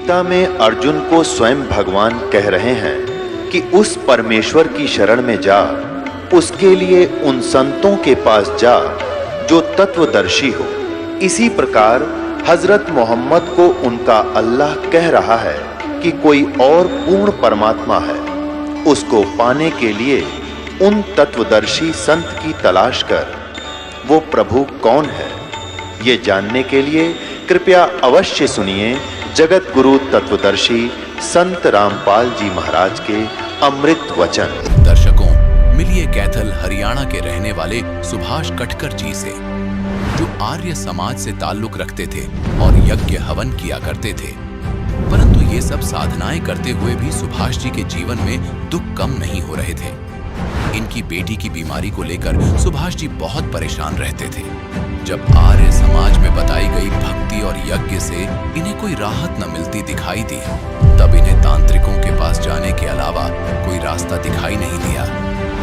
गीता में अर्जुन को स्वयं भगवान कह रहे हैं कि उस परमेश्वर की शरण में जा, उसके लिए उन संतों के पास जा जो तत्वदर्शी हो। इसी प्रकार हजरत मोहम्मद को उनका अल्लाह कह रहा है कि कोई और पूर्ण परमात्मा है, उसको पाने के लिए उन तत्वदर्शी संत की तलाश कर। वो प्रभु कौन है, ये जानने के लिए कृपया अवश्य सुनिए जगत गुरु तत्वदर्शी संत रामपाल जी महाराज के अमृत वचन। दर्शकों, मिलिए कैथल हरियाणा के रहने वाले सुभाष कटकर जी से, जो आर्य समाज से ताल्लुक रखते थे और यज्ञ हवन किया करते थे। परंतु ये सब साधनाएं करते हुए भी सुभाष जी के जीवन में दुख कम नहीं हो रहे थे। इनकी बेटी की बीमारी को लेकर सुभाष जी बहुत परेशान रहते थे। जब आर्य समाज में बताई गई भक्ति और यज्ञ से इन्हें कोई राहत न मिलती दिखाई दी, तब इन्हें तांत्रिकों के पास जाने के अलावा कोई रास्ता दिखाई नहीं दिया।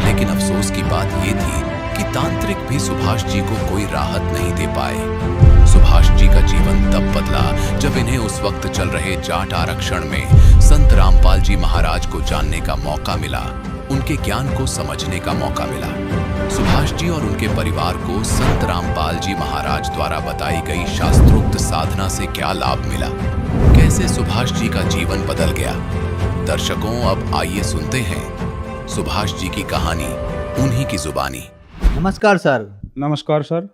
लेकिन अफसोस की बात ये थी कि तांत्रिक भी सुभाष जी को कोई राहत नहीं दे पाए। सुभाष जी का जीवन तब बदला जब इन्हें उस वक्त चल रहे जाट आरक्षण में संत रामपाल जी महाराज को जानने का मौका मिला, उनके ज्ञान को समझने का मौका मिला। सुभाष जी और उनके परिवार को संत रामपाल जी महाराज द्वारा बताई गई शास्त्रोक्त साधना से क्या लाभ मिला, कैसे सुभाष जी का जीवन बदल गया। दर्शकों, अब आइए सुनते हैं सुभाष जी की कहानी उन्हीं की जुबानी। नमस्कार सर। नमस्कार सर।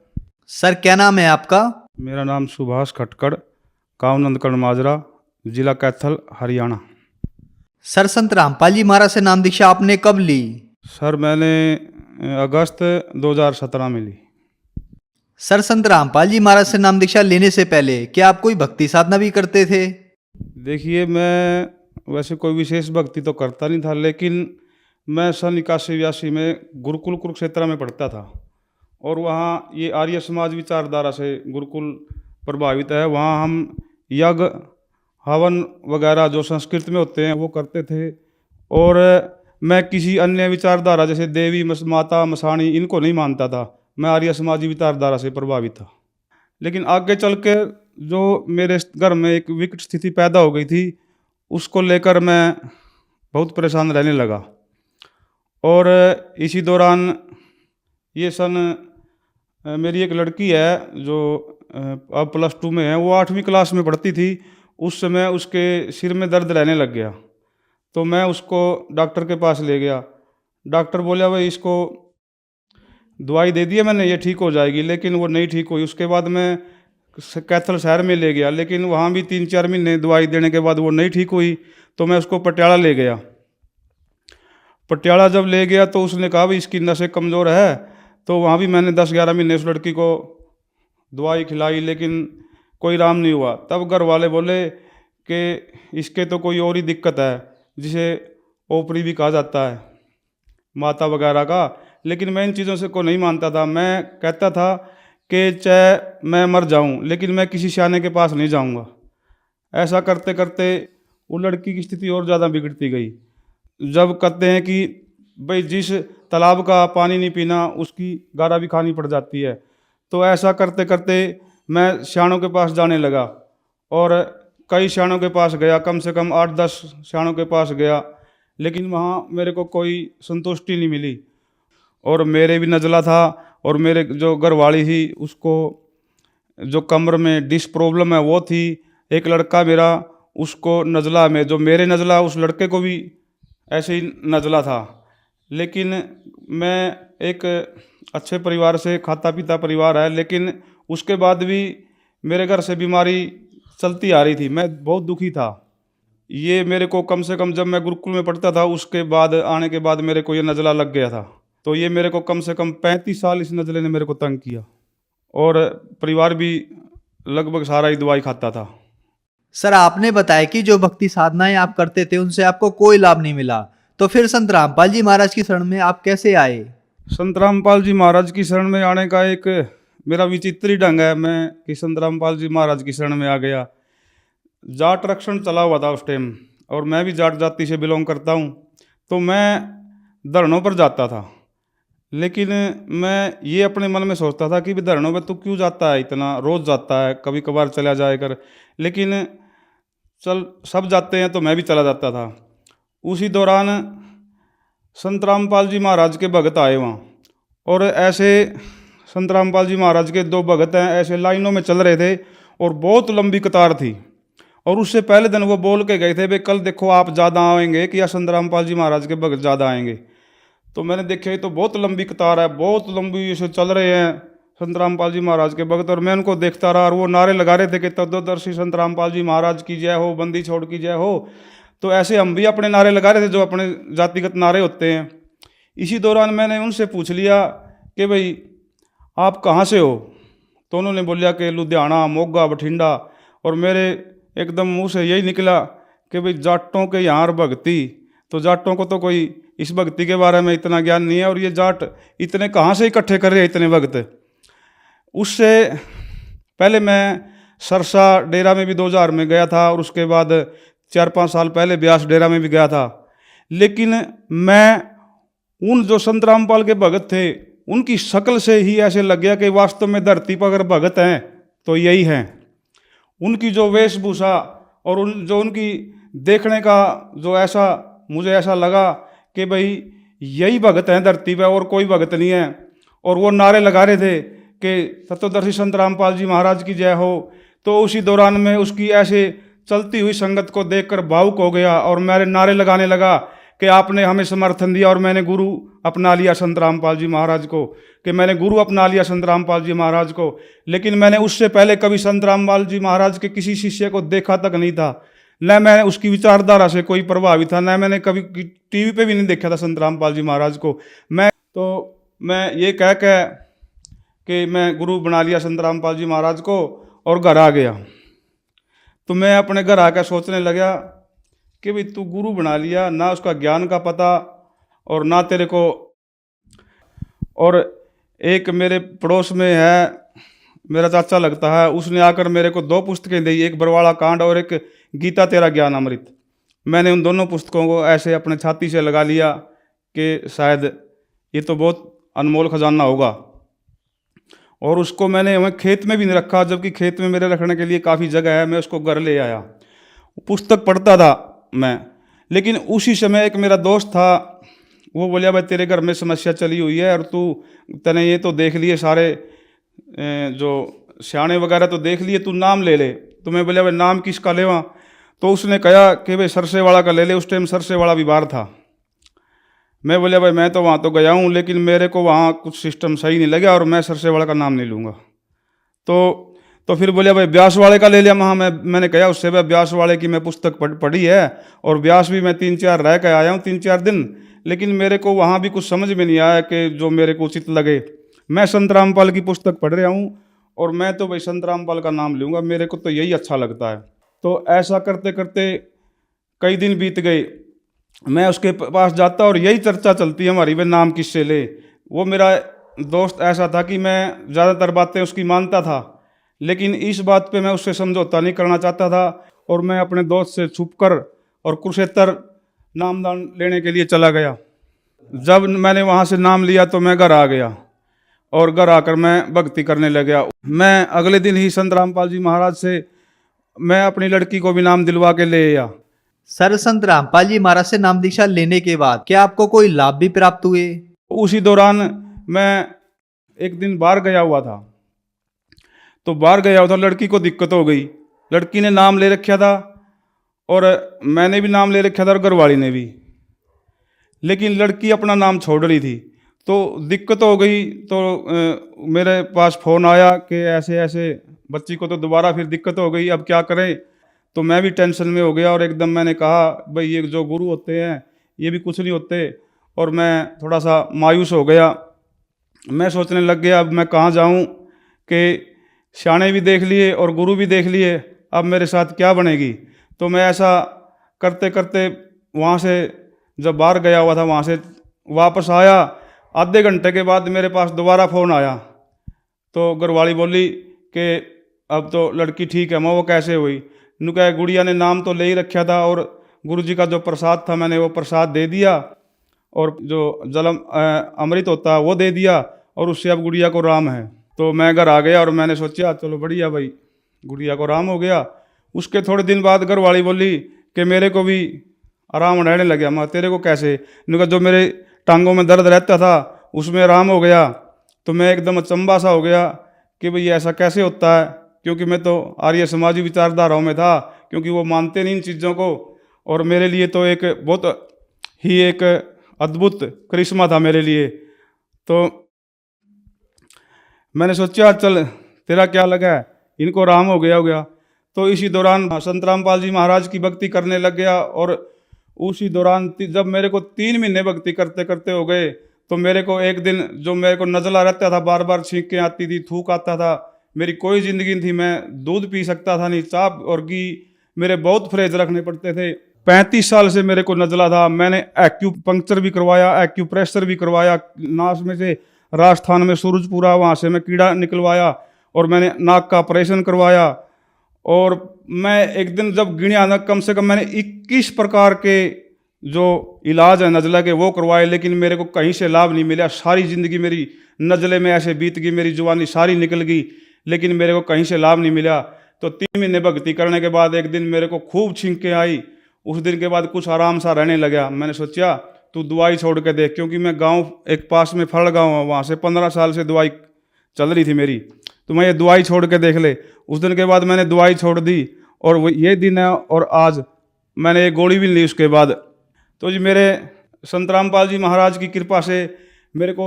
सर क्या नाम है आपका? मेरा नाम सुभाष खटकड़, गाँव नंदकड़ माजरा, जिला कैथल, हरियाणा। सर, संत रामपाल जी महाराज से नाम दीक्षा आपने कब ली? सर मैंने अगस्त 2017 में ली। सर, संत रामपाल जी महाराज से नाम दीक्षा लेने से पहले क्या आप कोई भक्ति साधना भी करते थे? देखिए, मैं वैसे कोई विशेष भक्ति तो करता नहीं था, लेकिन मैं सन 81-82 में गुरुकुल कुरुक्षेत्र में पढ़ता था और वहाँ ये आर्य समाज विचारधारा से गुरुकुल प्रभावित है। वहाँ हम यज्ञ हवन वगैरह जो संस्कृत में होते हैं वो करते थे, और मैं किसी अन्य विचारधारा जैसे देवी माता मसाणी इनको नहीं मानता था। मैं आर्य समाजी विचारधारा से प्रभावित था। लेकिन आगे चल के जो मेरे घर में एक विकट स्थिति पैदा हो गई थी, उसको लेकर मैं बहुत परेशान रहने लगा। और इसी दौरान ये सन मेरी एक लड़की है जो अब +2 में है, वो 8वीं क्लास में पढ़ती थी। उस समय उसके सिर में दर्द रहने लग गया, तो मैं उसको डॉक्टर के पास ले गया। डॉक्टर बोला भाई इसको दवाई दे दिया मैंने, ये ठीक हो जाएगी, लेकिन वो नहीं ठीक हुई। उसके बाद मैं कैथल शहर में ले गया, लेकिन वहाँ भी 3-4 महीने दवाई देने के बाद वो नहीं ठीक हुई, तो मैं उसको पटियाला ले गया। पटियाला जब ले गया तो उसने कहा भाई इसकी नसें कमज़ोर है, तो वहाँ भी मैंने 10-11 महीने उस लड़की को दवाई खिलाई, लेकिन कोई आराम नहीं हुआ। तब घर वाले बोले कि इसके तो कोई और ही दिक्कत है, जिसे ओपरी भी कहा जाता है, माता वगैरह का। लेकिन मैं इन चीज़ों से को नहीं मानता था। मैं कहता था कि चाहे मैं मर जाऊं, लेकिन मैं किसी सियाने के पास नहीं जाऊंगा। ऐसा करते करते वो लड़की की स्थिति और ज़्यादा बिगड़ती गई। जब कहते हैं कि भाई जिस तालाब का पानी नहीं पीना उसकी गारा भी खानी पड़ जाती है, तो ऐसा करते करते मैं सियानों के पास जाने लगा और कई सियानों के पास गया, कम से कम 8-10 सियानों के पास गया, लेकिन वहाँ मेरे को कोई संतुष्टि नहीं मिली। और मेरे भी नज़ला था, और मेरे जो घरवाली थी उसको जो कमर में डिस्क प्रॉब्लम है वो थी। एक लड़का मेरा, उसको नज़ला में जो मेरे नज़ला उस लड़के को भी ऐसे ही नज़ला था। लेकिन मैं एक अच्छे परिवार से, खाता पीता परिवार है, लेकिन उसके बाद भी मेरे घर से बीमारी चलती आ रही थी। मैं बहुत दुखी था। ये मेरे को कम से कम जब मैं गुरुकुल में पढ़ता था उसके बाद आने के बाद मेरे को ये नज़ला लग गया था। तो ये मेरे को कम से कम 35 साल इस नज़ले ने मेरे को तंग किया, और परिवार भी लगभग सारा ही दवाई खाता था। सर, आपने बताया कि जो भक्ति साधनाएं आप करते थे उनसे आपको कोई लाभ नहीं मिला, तो फिर संत रामपाल जी महाराज की शरण में आप कैसे आए? संत रामपाल जी महाराज की शरण में आने का एक मेरा विचित्र ही ढंग है। मैं कि संत रामपाल जी महाराज की शरण में आ गया। जाट आरक्षण चला हुआ था उस टाइम, और मैं भी जाट जाति से बिलोंग करता हूँ, तो मैं धरनों पर जाता था। लेकिन मैं ये अपने मन में सोचता था कि भी धरनों में तू क्यों जाता है, इतना रोज़ जाता है, कभी कभार चला जाए कर। लेकिन चल सब जाते हैं तो मैं भी चला जाता था। उसी दौरान संत रामपाल जी महाराज के भगत आए वहाँ, और ऐसे संत रामपाल जी महाराज के 2 भगत हैं, ऐसे लाइनों में चल रहे थे और बहुत लंबी कतार थी। और उससे पहले दिन वो बोल के गए थे, भाई कल देखो आप ज़्यादा आएंगे कि या संत रामपाल जी महाराज के भगत ज़्यादा आएंगे। तो मैंने देखा ये तो बहुत लंबी कतार है, बहुत लंबी ऐसे चल रहे हैं संत रामपाल जी महाराज के भगत। और मैं उनको देखता रहा और वो नारे लगा रहे थे कि तत्वदर्शी संत रामपाल जी महाराज की जय हो, बंदी छोड़ की जय हो। तो ऐसे हम भी अपने नारे लगा रहे थे जो अपने जातिगत नारे होते हैं। इसी दौरान मैंने उनसे पूछ लिया कि भाई आप कहाँ से हो? तो उन्होंने बोलिया कि लुधियाना, मोगा, बठिंडा। और मेरे एकदम मुंह से यही निकला कि भाई जाटों के यहाँ भक्ति, तो जाटों को तो कोई इस भक्ति के बारे में इतना ज्ञान नहीं है, और ये जाट इतने कहाँ से इकट्ठे कर रहे हैं इतने भक्त। उससे पहले मैं सरसा डेरा में भी 2000 में गया था, और उसके बाद 4-5 साल पहले ब्यास डेरा में भी गया था। लेकिन मैं उन जो संत रामपाल के भगत थे उनकी शक्ल से ही ऐसे लग गया कि वास्तव में धरती पर अगर भगत हैं तो यही हैं। उनकी जो वेशभूषा और उनकी देखने का जो ऐसा मुझे ऐसा लगा कि भाई यही भगत हैं धरती पर, और कोई भगत नहीं है। और वो नारे लगा रहे थे कि तत्वदर्शी संत रामपाल जी महाराज की जय हो। तो उसी दौरान में उसकी ऐसे चलती हुई संगत को देखकर भावुक हो गया और मेरे नारे लगाने लगा कि आपने हमें समर्थन दिया और मैंने गुरु अपना लिया संत रामपाल जी महाराज को, कि मैंने गुरु अपना लिया संत रामपाल जी महाराज को। लेकिन मैंने उससे पहले कभी संत रामपाल जी महाराज के किसी शिष्य को देखा तक नहीं था, न मैं उसकी विचारधारा से कोई प्रभावित था, न मैंने कभी टीवी पे भी नहीं देखा था संत रामपाल जी महाराज को। मैं ये कह के कि मैं गुरु बना लिया संत रामपाल जी महाराज को और घर आ गया। तो मैं अपने घर आकर सोचने लगा कि भाई तू गुरु बना लिया, ना उसका ज्ञान का पता और ना तेरे को। और एक मेरे पड़ोस में है, मेरा चाचा लगता है, उसने आकर मेरे को 2 पुस्तकें दी, एक बरवाड़ा कांड और एक गीता तेरा ज्ञान अमृत। मैंने उन दोनों पुस्तकों को ऐसे अपने छाती से लगा लिया कि शायद ये तो बहुत अनमोल खजाना होगा। और उसको मैंने खेत में भी नहीं रखा, जबकि खेत में मेरे रखने के लिए काफ़ी जगह है। मैं उसको घर ले आया, पुस्तक पढ़ता था मैं। लेकिन उसी समय एक मेरा दोस्त था, वो बोलिया भाई तेरे घर में समस्या चली हुई है और तने ये तो देख लिए सारे जो सियाने वगैरह तो देख लिए, तू नाम ले ले। तो मैं बोलिया भाई नाम किसका लेवा? तो उसने कहा कि भाई सरसे वाला का ले ले। उस टाइम सरसे वाला भी बाहर था। मैं बोलिया भाई मैं तो वहाँ तो गया हूँ, लेकिन मेरे को वहाँ कुछ सिस्टम सही नहीं लगा और मैं सरसे वाला का नाम नहीं लूँगा। तो फिर बोलिया भाई ब्यास वाले का ले लिया। मैंने कहा उससे भाई ब्यास वाले की मैं पुस्तक पढ़ी है और ब्यास भी मैं 3-4 रह के आया हूँ 3-4 दिन, लेकिन मेरे को वहाँ भी कुछ समझ में नहीं आया कि जो मेरे को उचित लगे। मैं संत रामपाल की पुस्तक पढ़ रहा हूँ और मैं तो भाई संत रामपाल का नाम लूँगा, मेरे को तो यही अच्छा लगता है। तो ऐसा करते करते कई दिन बीत गए। मैं उसके पास जाता और यही चर्चा चलती है हमारी, भाई नाम किससे ले। वो मेरा दोस्त ऐसा था कि मैं ज़्यादातर बातें उसकी मानता था, लेकिन इस बात पे मैं उससे समझौता नहीं करना चाहता था। और मैं अपने दोस्त से छुपकर और कुरुक्षेत्र नामदान लेने के लिए चला गया। जब मैंने वहाँ से नाम लिया तो मैं घर आ गया और घर आकर मैं भक्ति करने लग गया। मैं अगले दिन ही संत रामपाल जी महाराज से मैं अपनी लड़की को भी नाम दिलवा के ले आया। सर, संत रामपाल जी महाराज से नाम दीक्षा लेने के बाद क्या आपको कोई लाभ भी प्राप्त हुए? उसी दौरान मैं एक दिन बाहर गया हुआ था, तो बाहर गया हुआ था, लड़की को दिक्कत हो गई। लड़की ने नाम ले रखा था और मैंने भी नाम ले रखा था और घरवाली ने भी, लेकिन लड़की अपना नाम छोड़ रही थी। तो दिक्कत हो गई। तो मेरे पास फ़ोन आया कि ऐसे ऐसे बच्ची को तो दोबारा फिर दिक्कत हो गई, अब क्या करें। तो मैं भी टेंशन में हो गया और एकदम मैंने कहा भाई ये जो गुरु होते हैं ये भी कुछ नहीं होते। और मैं थोड़ा सा मायूस हो गया। मैं सोचने लग गया अब मैं कहाँ जाऊँ कि सियाने भी देख लिए और गुरु भी देख लिए, अब मेरे साथ क्या बनेगी। तो मैं ऐसा करते करते वहाँ से जब बाहर गया हुआ था वहाँ से वापस आया, आधे घंटे के बाद मेरे पास दोबारा फ़ोन आया। तो घरवाली बोली कि अब तो लड़की ठीक है। मैं वो कैसे हुई? नु कहा गुड़िया ने नाम तो ले ही रखा था और गुरु जी का जो प्रसाद था मैंने वो प्रसाद दे दिया और जो जलम अमृत होता है वो दे दिया और उससे अब गुड़िया को राम है। तो मैं घर आ गया और मैंने सोचा चलो बढ़िया भाई, गुड़िया को राम हो गया। उसके थोड़े दिन बाद घर वाली बोली कि मेरे को भी आराम रहने लग गया। मैं तेरे को कैसे? मैंने कहा जो मेरे टांगों में दर्द रहता था उसमें आराम हो गया। तो मैं एकदम अचंभा सा हो गया कि भाई ऐसा कैसे होता है, क्योंकि मैं तो आर्य समाजी विचारधाराओं में था, क्योंकि वो मानते नहीं इन चीज़ों को। और मेरे लिए तो एक बहुत ही एक अद्भुत करिश्मा था मेरे लिए। तो मैंने सोचा चल तेरा क्या लगा है, इनको आराम हो गया। तो इसी दौरान संत रामपाल जी महाराज की भक्ति करने लग गया। और उसी दौरान जब मेरे को 3 महीने भक्ति करते करते हो गए, तो मेरे को एक दिन जो मेरे को नज़ला रहता था, बार बार छींकें आती थी, थूक आता था, मेरी कोई ज़िंदगी नहीं थी, मैं दूध पी सकता था नहीं, चाप और घी मेरे बहुत फ्रेज रखने पड़ते थे। 35 साल से मेरे को नज़ला था। मैंने एक्यूपंक्चर भी करवाया, एक्यूप्रेशर भी करवाया, नाक में से राजस्थान में सूरजपुरा वहाँ से मैं कीड़ा निकलवाया, और मैंने नाक का ऑपरेशन करवाया। और मैं एक दिन जब गिना ना, कम से कम मैंने 21 प्रकार के जो इलाज है नज़ला के वो करवाए, लेकिन मेरे को कहीं से लाभ नहीं मिला। सारी ज़िंदगी मेरी नज़ले में ऐसे बीत गई, मेरी जवानी सारी निकल गई, लेकिन मेरे को कहीं से लाभ नहीं मिला। तो 3 महीने भक्ति करने के बाद एक दिन मेरे को खूब छींकें आई। उस दिन के बाद कुछ आराम सा रहने लगा। मैंने सोचा तू दवाई छोड़ के देख, क्योंकि मैं गांव एक पास में फड़ गाँव है, वहाँ से 15 साल से दवाई चल रही थी मेरी, तो मैं ये दवाई छोड़ के देख ले। उस दिन के बाद मैंने दवाई छोड़ दी, और वो ये दिन है, और आज मैंने एक गोली भी ली उसके बाद। तो जी मेरे संत रामपाल जी महाराज की कृपा से मेरे को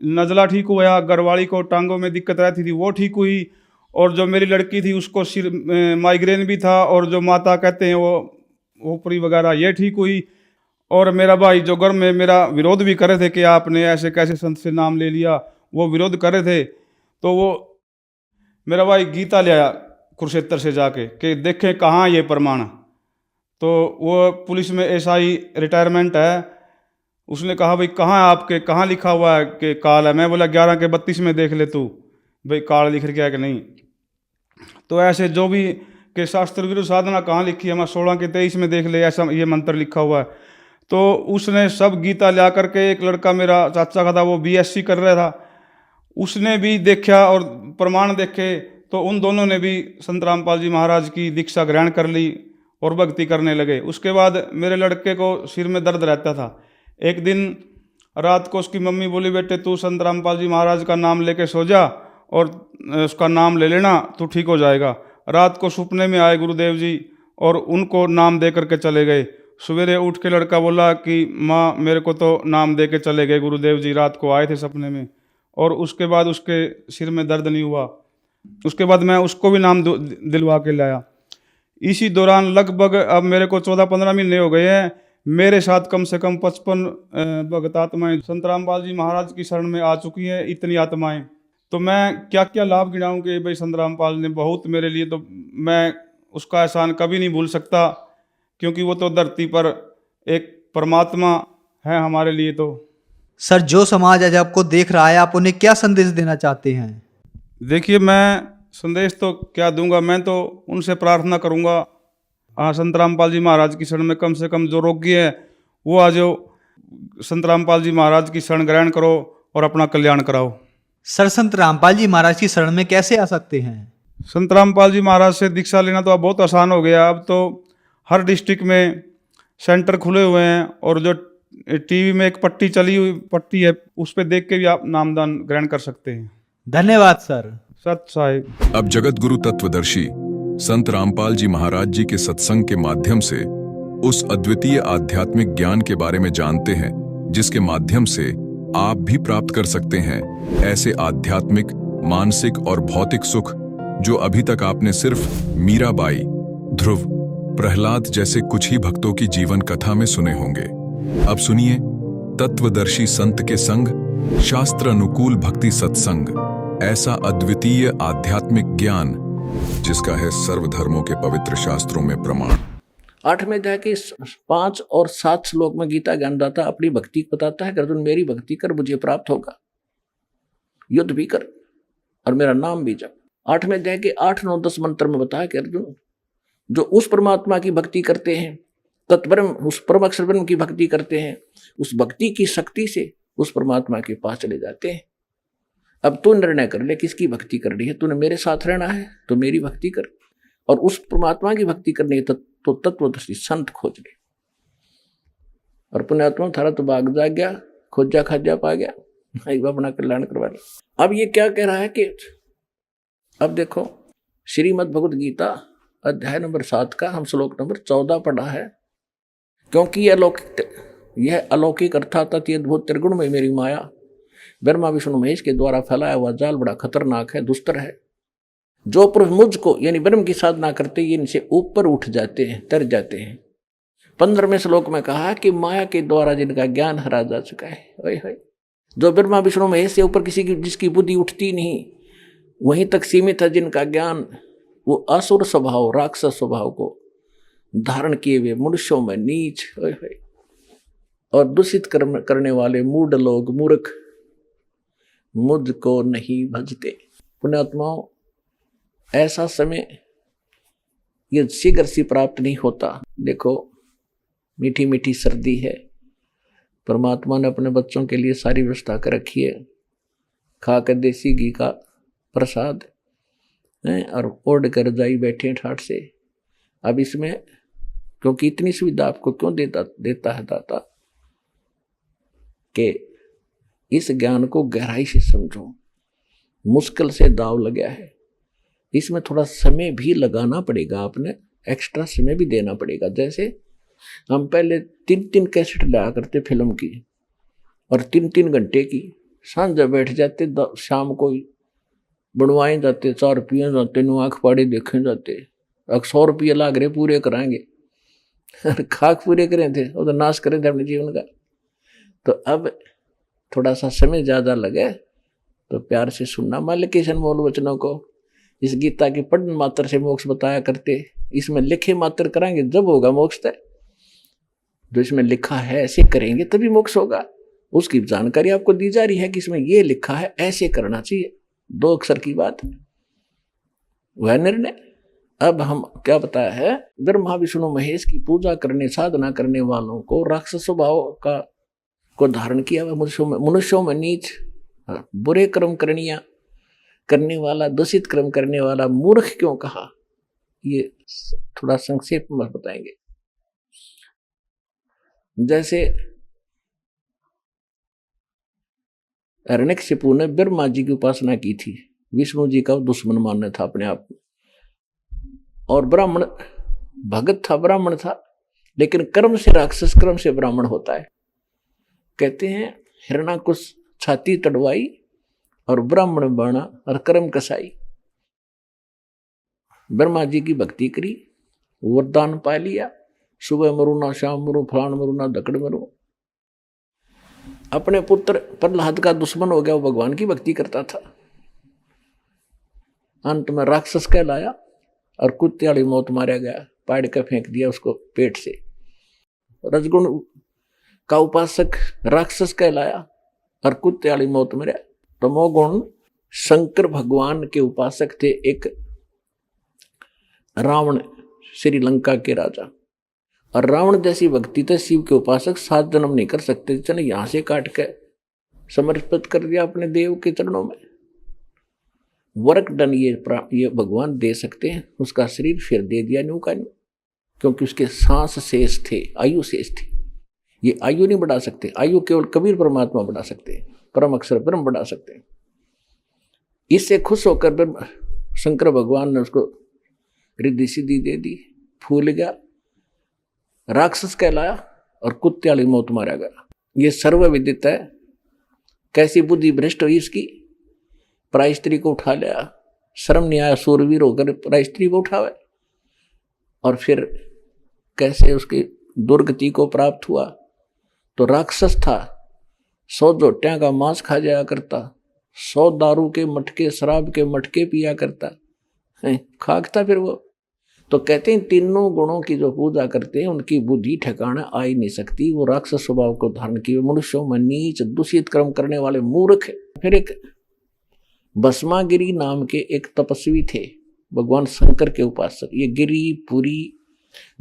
नज़ला ठीक हुआ, घरवाली को टांगों में दिक्कत रहती थी वो ठीक हुई, और जो मेरी लड़की थी उसको सिर माइग्रेन भी था, और जो माता कहते हैं वो ऊपरी वगैरह ये ठीक हुई। और मेरा भाई जो घर में मेरा विरोध भी कर रहे थे कि आपने ऐसे कैसे संत से नाम ले लिया, वो विरोध कर रहे थे, तो वो मेरा भाई गीता ले आया कुरुक्षेत्र से जाके कि देखें कहाँ ये प्रमाण। तो वो पुलिस में एसआई रिटायरमेंट है, उसने कहा भाई कहाँ आपके, कहाँ लिखा हुआ है कि काल है? मैं बोला 11 के 32 में देख ले तू भाई काल लिख गया कि नहीं। तो ऐसे जो भी कि शास्त्र विरुद्ध साधना कहाँ लिखी है, मैं 16 के 23 में देख ले, ऐसा ये मंत्र लिखा हुआ है। तो उसने सब गीता ला करके, एक लड़का मेरा चाचा का था वो बीएससी कर रहा था, उसने भी देखा और प्रमाण देखे, तो उन दोनों ने भी संत रामपाल जी महाराज की दीक्षा ग्रहण कर ली और भक्ति करने लगे। उसके बाद मेरे लड़के को सिर में दर्द रहता था। एक दिन रात को उसकी मम्मी बोली बेटे तू संत रामपाल जी महाराज का नाम लेके सो जा और उसका नाम ले लेना तो ठीक हो जाएगा। रात को सपने में आए गुरुदेव जी और उनको नाम दे करके चले गए। सवेरे उठ के लड़का बोला कि माँ मेरे को तो नाम दे के चले गए गुरुदेव जी, रात को आए थे सपने में, और उसके बाद उसके सिर में दर्द नहीं हुआ। उसके बाद मैं उसको भी नाम दिलवा के लाया। इसी दौरान लगभग अब मेरे को 14-15 महीने हो गए हैं, मेरे साथ कम से कम 55 भगत आत्माएं संत रामपाल जी महाराज की शरण में आ चुकी हैं। इतनी आत्माएं, तो मैं क्या क्या लाभ गिनाऊं कि भाई संत रामपाल ने बहुत मेरे लिए, तो मैं उसका एहसान कभी नहीं भूल सकता, क्योंकि वो तो धरती पर एक परमात्मा है हमारे लिए। तो सर जो समाज आज आपको देख रहा है, आप उन्हें क्या संदेश देना चाहते हैं? देखिए मैं संदेश तो क्या दूंगा, मैं तो उनसे प्रार्थना करूंगा संत रामपाल जी महाराज की शरण में कम से कम जो रोगी है वो आ जाओ, संत रामपाल जी महाराज की शरण ग्रहण करो और अपना कल्याण कराओ। सर संत रामपाल जी महाराज की शरण में कैसे आ सकते हैं? संत रामपाल जी महाराज से दीक्षा लेना तो अब बहुत आसान हो गया। अब तो हर डिस्ट्रिक्ट में सेंटर खुले हुए हैं, और जो टीवी में एक पट्टी चली हुई पट्टी है उस पर देख के भी आप नामदान ग्रहण कर सकते हैं। धन्यवाद सर। सत साहिब। अब जगत गुरु तत्वदर्शी संत रामपाल जी महाराज जी के सत्संग के माध्यम से उस अद्वितीय आध्यात्मिक ज्ञान के बारे में जानते हैं जिसके माध्यम से आप भी प्राप्त कर सकते हैं ऐसे आध्यात्मिक, मानसिक और भौतिक सुख जो अभी तक आपने सिर्फ मीराबाई, ध्रुव, प्रहलाद जैसे कुछ ही भक्तों की जीवन कथा में सुने होंगे। अब सुनिए तत्वदर्शी संत के संग शास्त्र अनुकूल भक्ति सत्संग, ऐसा अद्वितीय आध्यात्मिक ज्ञान जिसका है सर्वधर्मों के पवित्र शास्त्रों में प्रमाण। 8वें अध्याय के 5 और 7 श्लोक में गीता ज्ञानदाता अपनी भक्ति बताता है कि अर्जुन मेरी भक्ति कर मुझे प्राप्त होगा, युद्ध भी कर और मेरा नाम भी जप। 8वें अध्याय के 8, 9, 10 मंत्र में बताया कि अर्जुन जो उस परमात्मा की भक्ति करते हैं, तत्ब्रह्म उस परम अक्षर ब्रह्म की भक्ति करते हैं, उस भक्ति की शक्ति से उस परमात्मा के पास चले जाते हैं। अब तू निर्णय कर ले किसकी भक्ति करनी है। तूने मेरे साथ रहना है तो मेरी भक्ति कर, और उस परमात्मा की भक्ति करने तो तत्वदर्शी संत खोज ले। और पुण्यात्मा थारा तो भाग जा गया, खोजा खाजा पा गया, अपना कल्याण करवा लिया। अब ये क्या कह रहा है कि अब देखो श्रीमद् भगवद गीता अध्याय नंबर 7 का हम श्लोक नंबर 14 पढ़ा है। क्योंकि यह अलौकिक अर्थात अति अद्भुत त्रिगुण में मेरी माया ब्रह्मा विष्णु महेश के द्वारा फैलाया हुआ जाल बड़ा खतरनाक है, दुस्तर है। जो पुरुष मुझको यानी ब्रह्म की साधना करते ये इनसे ऊपर उठ जाते हैं, तर जाते हैं। 15वें श्लोक में कहा कि माया के द्वारा जिनका ज्ञान हरा जा चुका है, ओए होए, जो ब्रह्मा विष्णु महेश से ऊपर किसी की जिसकी बुद्धि उठती नहीं, वहीं तक सीमित है जिनका ज्ञान वो असुर स्वभाव राक्षस स्वभाव को धारण किए हुए मनुष्यों में नीच, ओए होए, और दूषित कर्म करने वाले मूढ़ लोग मूर्ख मुझको नहीं भजते। पुण्यात्माओं, ऐसा समय ये शीघ्र से प्राप्त नहीं होता। देखो मीठी मीठी सर्दी है, परमात्मा ने अपने बच्चों के लिए सारी व्यवस्था कर रखी है, खाकर देसी घी का प्रसाद और ओढ़ कर रजाई बैठे ठाठ से। अब इसमें क्योंकि इतनी सुविधा आपको क्यों देता है दाता कि इस ज्ञान को गहराई से समझो। मुश्किल से दाव लगा है, इसमें थोड़ा समय भी लगाना पड़ेगा, आपने एक्स्ट्रा समय भी देना पड़ेगा। जैसे हम पहले 3-3 कैसेट लाया करते फिल्म की और 3-3 घंटे की, सांझ बैठ जाते, शाम को बनवाए जाते, 4 रुपये जाते, आँख पाड़े देखे जाते, अब 100 रुपये लाग रहे पूरे कराएंगे, खाक पूरे करें थे वो तो नाश करें थे अपने जीवन का। तो अब थोड़ा सा समय ज़्यादा लगे तो प्यार से सुनना। मालिकेशन मोल वचनों को इस गीता के पढ़न मात्र से मोक्ष बताया करते, इसमें लिखे मात्र कराएंगे जब होगा मोक्ष तय। जो इसमें लिखा है ऐसे करेंगे तभी मोक्ष होगा, उसकी जानकारी आपको दी जा रही है कि इसमें ये लिखा है ऐसे करना चाहिए, 2 अक्षर की बात है, वह निर्णय। अब हम क्या बताया है, ब्रह्मा विष्णु महेश की पूजा करने साधना करने वालों को राक्षस स्वभाव को धारण किया हुआ मनुष्यों में नीच बुरे कर्म करने वाला, दूषित कर्म करने वाला मूर्ख क्यों कहा, ये थोड़ा संक्षेप में बताएंगे। जैसे हिरण्यकशिपु ने ब्रह्मा जी की उपासना की थी, विष्णु जी का दुश्मन मानना था अपने आप में, और ब्राह्मण भगत था, ब्राह्मण था, लेकिन कर्म से राक्षस, कर्म से ब्राह्मण होता है। कहते हैं हिरण्याकुश छाती तड़वाई और ब्राह्मण बना और कर्म कसाई। ब्रह्मा जी की भक्ति करी, वरदान पा लिया, सुबह मरू ना शाम मरू, फलान मरू ना दकड़ मरू। अपने पुत्र प्रहलाद का दुश्मन हो गया, वो भगवान की भक्ति करता था, अंत में राक्षस कहलाया और कुत्ते वाली मौत मारा गया, पाड़ के फेंक दिया उसको पेट से। रजगुण का उपासक राक्षस कहलाया और कुत्ते वाली मौत मरा। तमोगुण शंकर भगवान के उपासक थे, एक रावण श्रीलंका के राजा, और रावण जैसी भक्ति तो शिव के उपासक 7 जन्म नहीं कर सकते, चले यहां से काट के समर्पित कर दिया अपने देव के चरणों में। वर्क डन ये भगवान दे सकते हैं, उसका शरीर फिर दे दिया न्यू का न्यू, क्योंकि उसके सांस शेष थे, आयु शेष थी। ये आयु नहीं बढ़ा सकते, आयु केवल कबीर परमात्मा बढ़ा सकते हैं, परम अक्षर ब्रह्म बढ़ा सकते हैं। इससे खुश होकर शंकर भगवान ने उसको रिद्धि सिद्धि दे दी, फूल गया, राक्षस कहलाया और कुत्ते वाली मौत मारा गया। ये सर्वविदित है। कैसी बुद्धि भ्रष्ट हुई इसकी, पराई स्त्री को उठा लिया, शर्म नहीं आया सूरवीर होकर पराई स्त्री को उठावे, और फिर कैसे उसकी दुर्गति को प्राप्त हुआ। तो राक्षस था, 100 जोटियां का मांस खा जाया करता, 100 दारू के मटके, शराब के मटके पिया करता, खाक था फिर वो। तो कहते हैं तीनों गुणों की जो पूजा करते हैं उनकी बुद्धि ठिकाना आ ही नहीं सकती, वो राक्षस स्वभाव को धारण किए मनुष्यों में नीच दूषित कर्म करने वाले मूर्ख। फिर एक भस्मागिरी नाम के एक तपस्वी थे, भगवान शंकर के उपासक। ये गिरी, पुरी,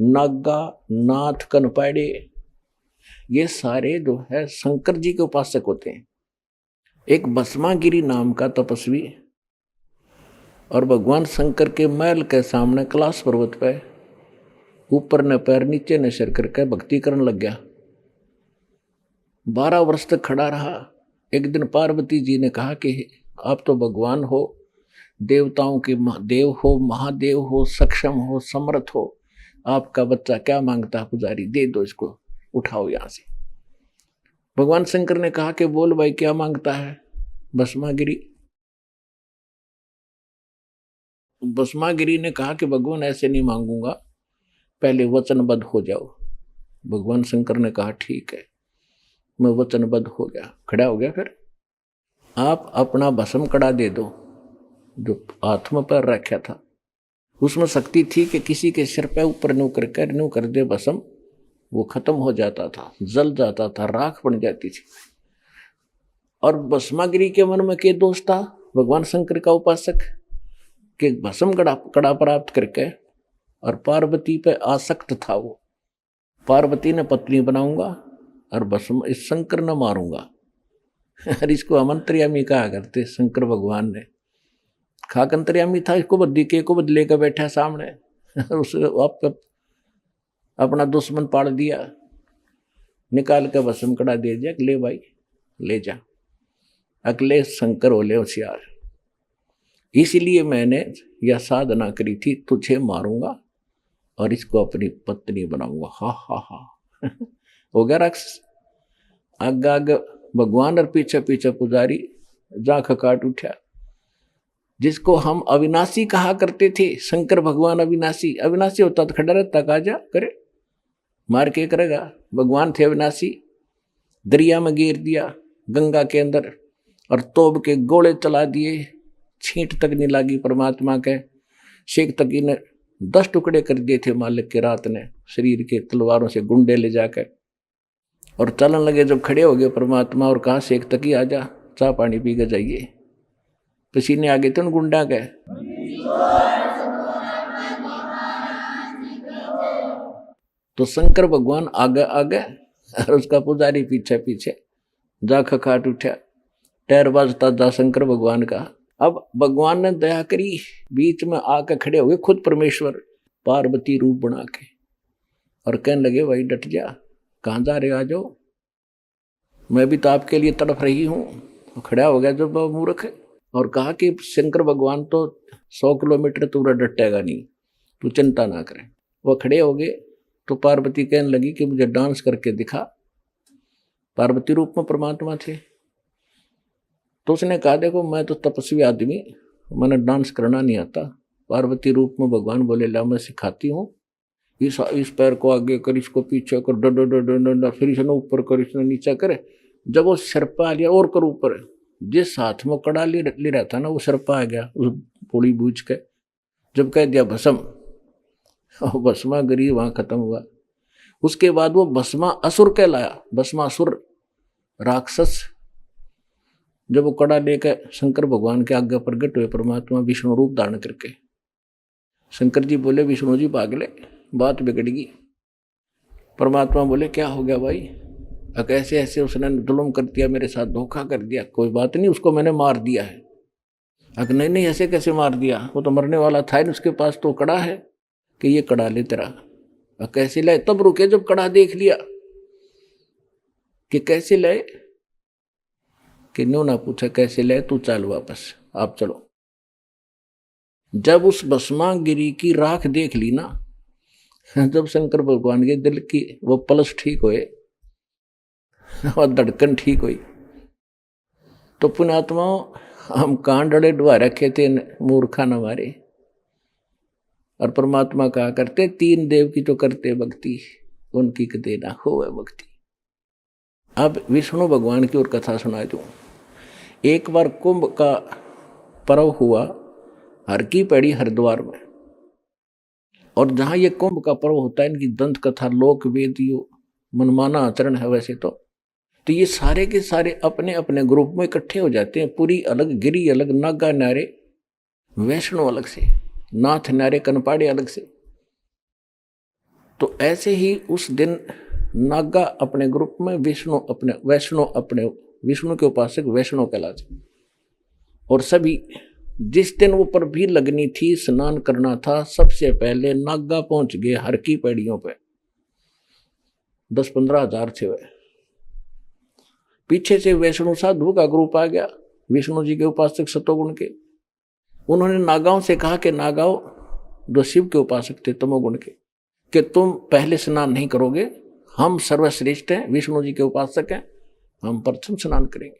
नागा, नाथ, कनपाड़े, ये सारे जो है शंकर जी के उपासक होते हैं। एक भस्मागिरी नाम का तपस्वी, और भगवान शंकर के महल के सामने कैलाश पर्वत पे ऊपर न पैर नीचे न सिर करके भक्ति करने लग गया। 12 वर्ष तक खड़ा रहा। एक दिन पार्वती जी ने कहा कि आप तो भगवान हो, देवताओं के देव हो, महादेव हो, सक्षम हो, समर्थ हो, आपका बच्चा क्या मांगता है पुजारी, दे दो इसको, उठाओ यहां से। भगवान शंकर ने कहा कि बोल भाई क्या मांगता है। भस्मागिरी ने कहा कि भगवान ऐसे नहीं मांगूंगा, पहले वचनबद्ध हो जाओ। भगवान शंकर ने कहा ठीक है, मैं वचनबद्ध हो गया, खड़ा हो गया। फिर आप अपना भस्म कड़ा दे दो जो हाथ में पैर रखा था। उसमें शक्ति थी कि किसी के सिर पे ऊपर न्यू कर दे भस्म, वो खत्म हो जाता था, जल जाता था, राख बन जाती थी। और भस्मागिरी के मन में क्या दोष था? भगवान शंकर का उपासक के भस्म कड़ा प्राप्त करके और पार्वती पे आसक्त था। वो पार्वती ने पत्नी बनाऊंगा और भस्म इस शंकर न मारूंगा। और इसको अमंतर्यामी कहा करते शंकर भगवान ने। खाक अंतर्यामी था, इसको को बदले कर बैठा सामने। उस आपका अपना दुश्मन पाड़ दिया, निकाल कर भस्म कड़ा दे दिया, ले भाई ले जा। अगले शंकर होले होशियार, इसलिए मैंने यह साधना करी थी, तुझे मारूंगा और इसको अपनी पत्नी बनाऊंगा। हा हा हा हो गया राक्षस। आगे आगे भगवान और पीछे पीछे पुजारी, जांख काट उठा। जिसको हम अविनाशी कहा करते थे, शंकर भगवान अविनाशी। अविनाशी होता तो खड़ा रहता, कहा जा करे, मार के करेगा। भगवान थे अविनाशी। दरिया में गिर दिया गंगा के अंदर और तोब के गोले चला दिए, छींट तक नहीं लगी परमात्मा के। शेख तकी ने 10 टुकड़े कर दिए थे मालिक के रात ने, शरीर के तलवारों से गुंडे ले जाकर। और चलन लगे, जब खड़े हो गए परमात्मा और कहा शेख तकी आजा, चाय पानी पी के जाइए। पसीने आ गए थे उन गुंडा के। तो शंकर भगवान आगे आगे और उसका पुजारी पीछे पीछे, जा खखाट उठा, टैर बाजता जा शंकर भगवान का। अब भगवान ने दया करी, बीच में आकर खड़े हो गए खुद परमेश्वर, पार्वती रूप बना के, और कहने लगे भाई डट जा, कहाँ जा रहे हो, आ जाओ, मैं भी तो आपके लिए तड़प रही हूँ। खड़ा हो गया जब मूर्ख, और कहा कि शंकर भगवान तो 100 किलोमीटर दूर डटेगा नहीं, तू चिंता ना करे। वो खड़े हो गए तो पार्वती कहने लगी कि मुझे डांस करके दिखा। पार्वती रूप में परमात्मा थे। तो उसने कहा देखो मैं तो तपस्वी आदमी, मैंने डांस करना नहीं आता। पार्वती रूप में भगवान बोले ला मैं सिखाती हूँ, इस पैर को आगे कर, इसको पीछे कर, डर फिर इसने ऊपर कर, इसने नीचे करे। जब वो सरपा आ लिया और कर ऊपर, जिस हाथ में कड़ा ले रहा था ना वो सरपा आ गया उस पोड़ी बूझ के। जब कह दिया भस्म, और भस्मा गिरी, वहां खत्म हुआ। उसके बाद वो भस्मा असुर कहलाया, भस्मासुर राक्षस। जब वो कड़ा लेकर शंकर भगवान के आगे प्रकट हुए परमात्मा विष्णु रूप धारण करके, शंकर जी बोले विष्णु जी पागले, बात बिगड़गी। परमात्मा बोले क्या हो गया भाई, कैसे ऐसे उसने जुल्म कर दिया, मेरे साथ धोखा कर दिया। कोई बात नहीं, उसको मैंने मार दिया है। अगर नहीं ऐसे कैसे मार दिया, वो तो मरने वाला था ही, उसके पास तो कड़ा है कि ये कड़ा ले तेरा। कैसे लाए, तब रुके जब कड़ा देख लिया कि कैसे लाए, कि नो ना पूछा कैसे लाए, तू चल वापस, आप चलो। जब उस भस्मागिरी की राख देख ली ना, जब शंकर भगवान के दिल की वो पल्स ठीक हुए और धड़कन ठीक हुई, तो पुण्यात्मा हम कान डड़े डुआ रखे थे मूर्खा न मारे। और परमात्मा कहा करते 3 देव की तो करते भक्ति, उनकी कदे ना होवे भक्ति। अब विष्णु भगवान की और कथा सुना दूं। एक बार कुंभ का पर्व हुआ हर की पैड़ी हरिद्वार में, और जहां ये कुंभ का पर्व होता है, इनकी दंत कथा लोक वेद मनमाना आचरण है वैसे तो ये सारे के सारे अपने अपने ग्रुप में इकट्ठे हो जाते हैं। पुरी अलग, गिरी अलग, नागा नारे, वैष्णो अलग से, नाथ नारे, कनपाड़े अलग से। तो ऐसे ही उस दिन नागा अपने ग्रुप में, विष्णु अपने, वैष्णो अपने, विष्णु के उपासक वैष्णो कहलाते, और सभी जिस दिन ऊपर भी लगनी थी, स्नान करना था, सबसे पहले नागा पहुंच गए हर की पैड़ियों पे। 10-15 हजार थे वे। पीछे से वैष्णु साधु का ग्रुप आ गया, विष्णु जी के उपासक सतोगुण के। उन्होंने नागाओं से कहा कि नागाओं, जो शिव के उपासक थे तमोगुण के, कि तुम पहले स्नान नहीं करोगे, हम सर्वश्रेष्ठ हैं, विष्णु जी के उपासक हैं, हम प्रथम स्नान करेंगे।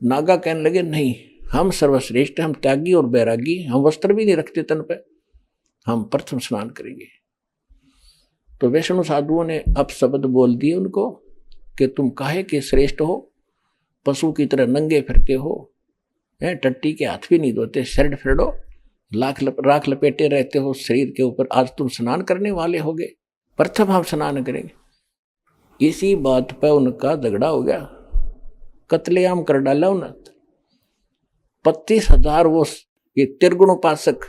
नागा कहने लगे नहीं, हम सर्वश्रेष्ठ हैं, हम त्यागी और बैरागी, हम वस्त्र भी नहीं रखते तन पे, हम प्रथम स्नान करेंगे। तो वैष्णु साधुओं ने अपशब्द बोल दिए उनको कि तुम काहे के श्रेष्ठ हो, पशु की तरह नंगे फिरते हो, टट्टी के हाथ भी नहीं धोते, शर्ट फिरडो, राख लपेटे रहते हो शरीर के ऊपर, आज तुम स्नान करने वाले होगे, प्रथम हम स्नान करेंगे। इसी बात पर उनका झगड़ा हो गया, कत्लेआम कर डाला उन्हें। 25,000 वो ये त्रिगुण उपासक,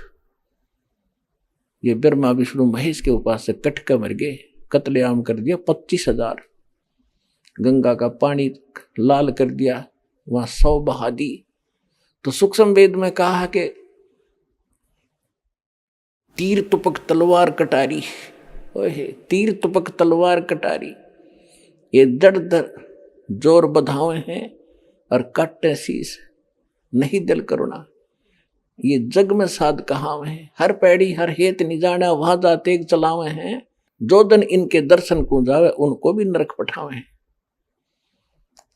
ये ब्रह्मा विष्णु महेश के उपासक कट कर मर गए, कत्लेआम कर दिया 25,000। गंगा का पानी लाल कर दिया, वहां 100 बहा दी। तो सूक्ष्म वेद में कहा कि तीर तुपक तलवार कटारी, तीर तुपक तलवार कटारी, ये दर दर जोर बधावे हैं और काटे शीस, नहीं दिल करुणा, ये जग में साध कहावे हैं, हर पैड़ी हर हेत निजाना, वहां जाते एक चलावे हैं, जो दिन इनके दर्शन को जावे उनको भी नरक पठावे हैं।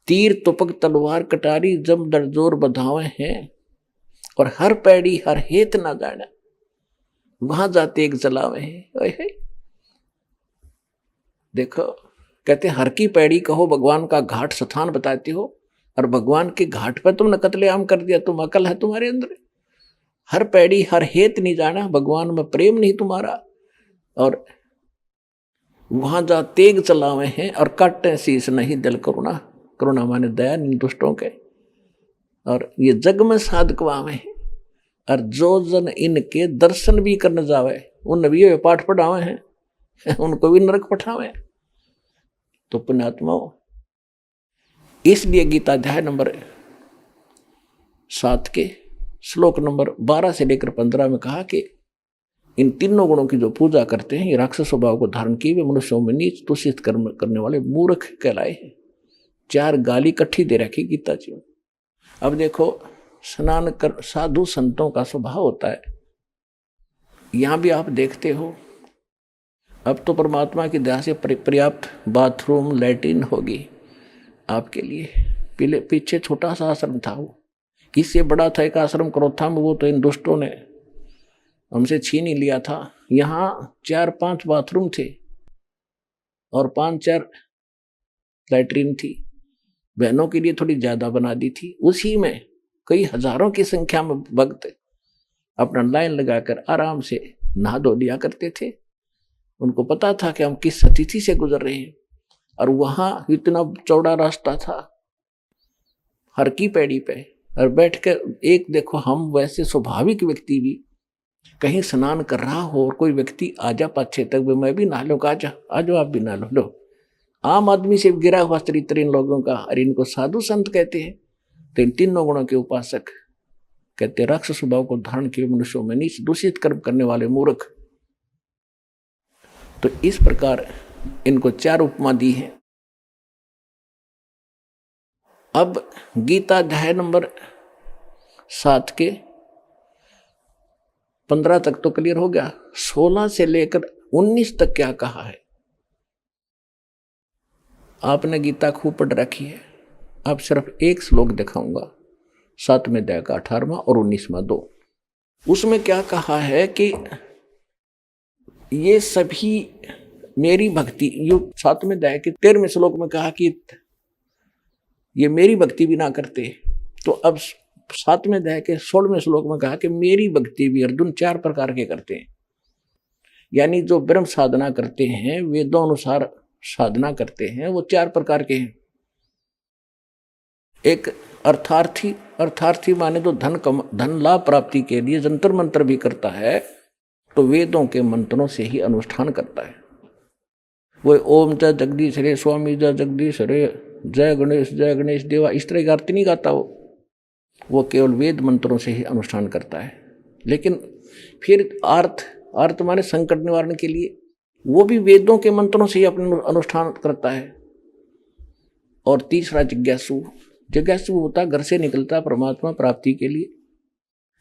तीर तुपक तलवार कटारी, जम दर जोर बधावे हैं, और हर पैड़ी हर हेत ना जाना, वहां जाते एक जलावे हैं। देखो, कहते हर की पैड़ी कहो, भगवान का घाट स्थान बताते हो, और भगवान के घाट पर तुमने कत्लेआम कर दिया, तुम अकल है तुम्हारे अंदर? हर पैड़ी हर हेत नहीं जाना, भगवान में प्रेम नहीं तुम्हारा, और वहां जा तेग चलावे हैं और काटे शीस, नहीं दिल करुणा, करुणा माने दया दुष्टों के, और ये जग में साधकवावे हैं, और जो जन इनके दर्शन भी करने जावे उन भी पाठ पढ़ावे हैं, उनको भी नरक पठावे। तो पुण्यात्माओं, इसलिए गीता अध्याय नंबर 7 के श्लोक नंबर 12 से लेकर 15 में कहा कि इन तीनों गुणों की जो पूजा करते हैं, ये राक्षस स्वभाव को धारण किए वे मनुष्यों में नीच दूषित कर्म करने वाले मूर्ख कहलाए हैं। 4 गाली इकट्ठी दे रखी गीता जी में। अब देखो, स्नान कर साधु संतों का स्वभाव होता है, यहां भी आप देखते हो, अब तो परमात्मा की दया से पर्याप्त बाथरूम लैट्रिन होगी आपके लिए। पीछे छोटा सा आश्रम था, वो इससे बड़ा था एक आश्रम क्रोथा में, वो तो इन दुष्टों ने हमसे छीन ही लिया था। यहाँ 4-5 बाथरूम थे और 5-4 लैट्रिन थी, बहनों के लिए थोड़ी ज्यादा बना दी थी। उसी में कई हजारों की संख्या में भक्त अपना लाइन लगाकर आराम से नहा धो लिया करते थे। उनको पता था कि हम किस स्थिति से गुजर रहे हैं, और वहां इतना चौड़ा रास्ता था हर की पैड़ी पे, और बैठ कर एक देखो, हम वैसे स्वाभाविक व्यक्ति भी कहीं स्नान कर रहा हो और कोई व्यक्ति आजा पाछे तक, मैं भी नहा लो, आ जाओ आप भी नहा लो। आम आदमी से गिरा हुआ चरित्र इन लोगों का, और इनको साधु संत कहते हैं। तो इन तीनों गुणों के उपासक कहते राक्षस स्वभाव को धारण किए मनुष्यों में नीच दूषित कर्म करने वाले मूर्ख। तो इस प्रकार इनको 4 उपमा दी है। अब गीता अध्याय नंबर 7 के 15 तक तो क्लियर हो गया, 16 से लेकर 19 तक क्या कहा है। आपने गीता खूब पढ़ रखी है, अब सिर्फ एक श्लोक दिखाऊंगा, 7वें अध्याय का 18वां और 19वां 2। उसमें क्या कहा है कि ये सभी मेरी भक्ति, यो 7वें अध्याय के 13वें श्लोक में कहा कि ये मेरी भक्ति भी ना करते। तो अब 7वें अध्याय के 16वें श्लोक में कहा कि मेरी भक्ति भी अर्जुन 4 प्रकार के करते हैं। यानी जो ब्रह्म साधना करते हैं, वेदों अनुसार साधना करते हैं, वो 4 प्रकार के हैं। एक अर्थार्थी माने तो धन लाभ प्राप्ति के लिए जंतर मंत्र भी करता है, तो वेदों के मंत्रों से ही अनुष्ठान करता है। वो ओम जय जगदीश रे, स्वामी जय जगदीश रे, जय गणेश देवा, इस तरह की आरती नहीं गाता वो केवल वेद मंत्रों से ही अनुष्ठान करता है। लेकिन फिर अर्थ माने संकट निवारण के लिए वो भी वेदों के मंत्रों से ही अपने अनुष्ठान करता है। और तीसरा जिज्ञासु होता, घर से निकलता परमात्मा प्राप्ति के लिए,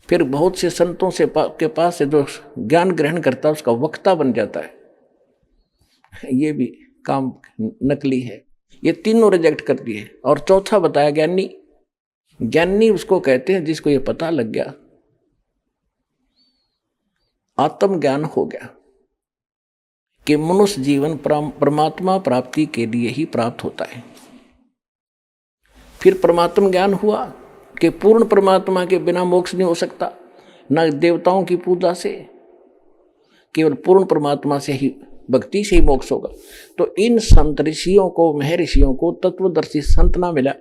फिर बहुत से संतों से के पास से जो ज्ञान ग्रहण करता है उसका वक्ता बन जाता है। ये भी काम नकली है। ये तीनों रिजेक्ट कर दिए। और चौथा बताया ज्ञानी उसको कहते हैं जिसको ये पता लग गया, आत्म ज्ञान हो गया कि मनुष्य जीवन परमात्मा प्राप्ति के लिए ही प्राप्त होता है। फिर परमात्मा ज्ञान हुआ कि पूर्ण परमात्मा के बिना मोक्ष नहीं हो सकता, न देवताओं की पूजा से, केवल पूर्ण परमात्मा से ही, भक्ति से ही मोक्ष होगा। तो इन संत ऋषियों को, महर्षियों को तत्वदर्शी संत ना मिला,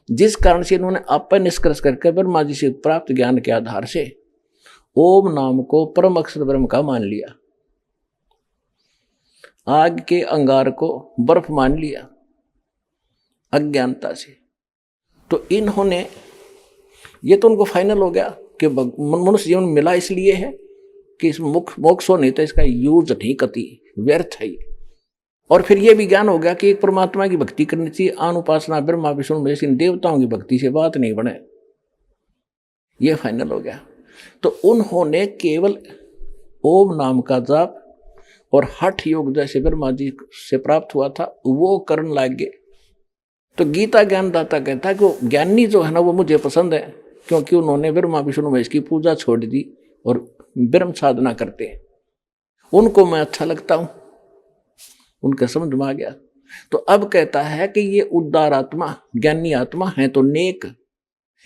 जिस कारण से इन्होंने अपन निष्कर्ष करके ब्रह्मा जी से प्राप्त ज्ञान के आधार से ओम नाम को परम अक्षर ब्रह्म का मान लिया, आग के अंगार को बर्फ मान लिया अज्ञानता से। तो इन्होंने, ये तो उनको फाइनल हो गया कि मनुष्य जीवन मिला इसलिए है कि इस मोक्ष हो, नहीं तो इसका यूज नहीं कति, व्यर्थ है। और फिर ये भी ज्ञान हो गया कि एक परमात्मा की भक्ति करनी चाहिए, अनुपासना ब्रह्मा विष्णु महेश, इन देवताओं की भक्ति से बात नहीं बने, ये फाइनल हो गया। तो उन्होंने केवल ओम नाम का जाप और हठ योग जैसे ब्रह्मा जी से प्राप्त हुआ था वो करने लग गए। तो गीता ज्ञानदाता कहता है कि ज्ञानी जो है ना वो मुझे पसंद है, क्योंकि उन्होंने ब्रह्मा विष्णु महेश की पूजा छोड़ दी और ब्रह्म साधना करते हैं, उनको मैं अच्छा लगता हूं, उनके समझ में आ गया। तो अब कहता है कि ये उदार आत्मा, ज्ञानी आत्मा है तो नेक,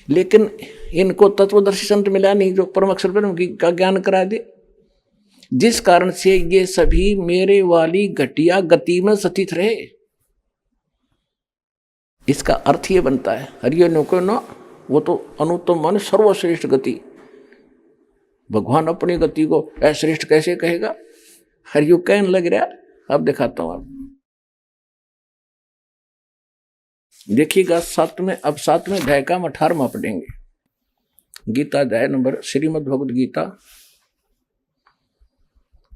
लेकिन इनको तत्वदर्शी संत मिला नहीं जो परम अक्षर ब्रह्म का ज्ञान करा दे, जिस कारण से ये सभी मेरे वाली घटिया गति में स्थित रहे। इसका अर्थ ये बनता है, हरियो को ना, वो तो अनुत्तम मान सर्वश्रेष्ठ गति, भगवान अपनी गति को अश्रेष्ठ कैसे कहेगा, हरियो कहने लग रहा। अब दिखाता हूं, आप देखिएगा सातवें अध्याय का 18वां पढ़ेंगे। गीता अध्याय नंबर, श्रीमद् भगवद गीता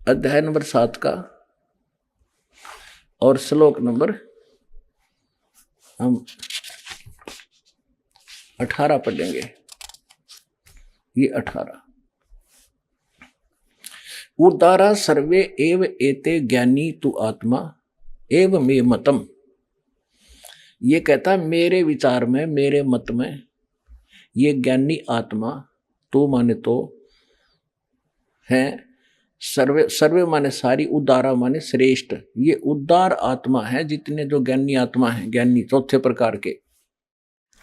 अध्याय नंबर 7 का और श्लोक नंबर हम 18 पढ़ेंगे। ये 18, उदारा सर्वे एव एते ज्ञानी तु आत्मा एव मे मतम। ये कहता मेरे विचार में, मेरे मत में ये ज्ञानी आत्मा, तो माने तो है, सर्वे माने सारी, उदारा माने श्रेष्ठ, ये उदार आत्मा है जितने जो ज्ञानी आत्मा है, ज्ञानी चौथे प्रकार के।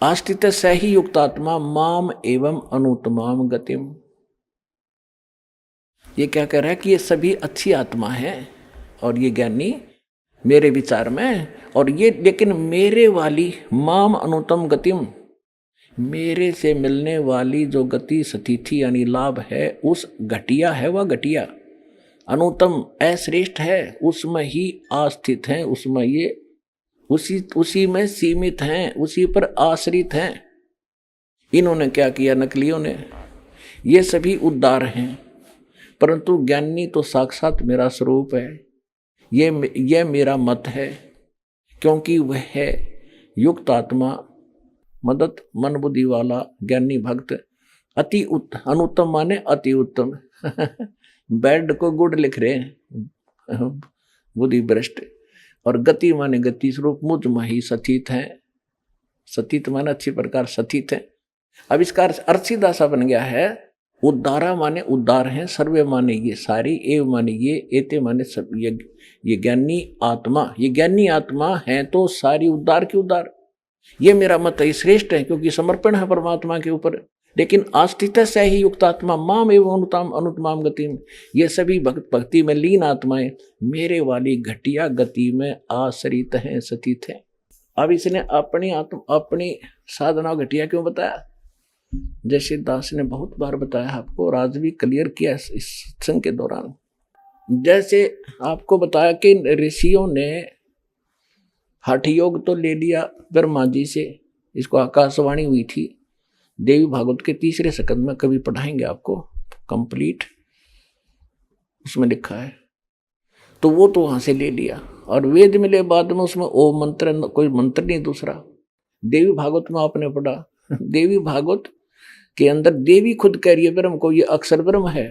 आस्तित सही युक्त आत्मा माम एवं अनुत्तमाम गतिम। ये क्या कह रहा है कि ये सभी अच्छी आत्मा है और ये ज्ञानी मेरे विचार में, और ये लेकिन मेरे वाली माम अनुत्तम गतिम, मेरे से मिलने वाली जो गति स्थिति यानी लाभ है उस घटिया है, वह घटिया अनुत्तम अश्रेष्ठ है, उसमें ही आस्थित हैं, उसमें ये उसी में सीमित हैं, उसी पर आश्रित हैं। इन्होंने क्या किया, नकलियों ने, ये सभी उद्धार हैं, परंतु ज्ञानी तो साक्षात मेरा स्वरूप है, ये मेरा मत है, क्योंकि वह है युक्त आत्मा, मदद मन बुद्धि वाला ज्ञानी भक्त, अति अनुत्तम माने अति उत्तम बेड को गुड लिख रहे हैं, बुद्धि भ्रष्ट, और गति माने गति स्वरूप मुझ में ही स्थित है, स्थित माने अच्छी प्रकार स्थित है। अब इसका अर्थ सीधा सा बन गया है, उद्धारा माने उद्धार है, सर्वे माने ये सारी, एव माने ये, एते माने सब, ये ज्ञानी आत्मा, ये ज्ञानी आत्मा है तो सारी उद्धार की उद्धार। ये मेरा मत है, श्रेष्ठ है क्योंकि समर्पण है परमात्मा के ऊपर। लेकिन आस्थित से ही युक्त आत्मा माम एवं अनुत्तमाम गति, ये सभी भक्ति में लीन आत्माएं मेरे वाली घटिया गति में आश्रित हैं, स्थित हैं। अब इसने अपनी साधना घटिया क्यों बताया? जैसे दास ने बहुत बार बताया आपको, और आज भी क्लियर किया इस सत्संग के दौरान। जैसे आपको बताया कि ऋषियों ने हठ योग तो ले लिया ब्रह्मा जी से, इसको आकाशवाणी हुई थी, देवी भागवत के 3रे स्कंद में कभी पढ़ाएंगे आपको कंप्लीट, उसमें लिखा है। तो वो तो वहां से ले लिया, और वेद मिले बाद में उसमें ओम मंत्र, कोई मंत्र नहीं दूसरा। देवी भागवत में आपने पढ़ा, देवी भागवत के अंदर देवी खुद कह रही है ब्रह्म को, ये अक्षर ब्रह्म है।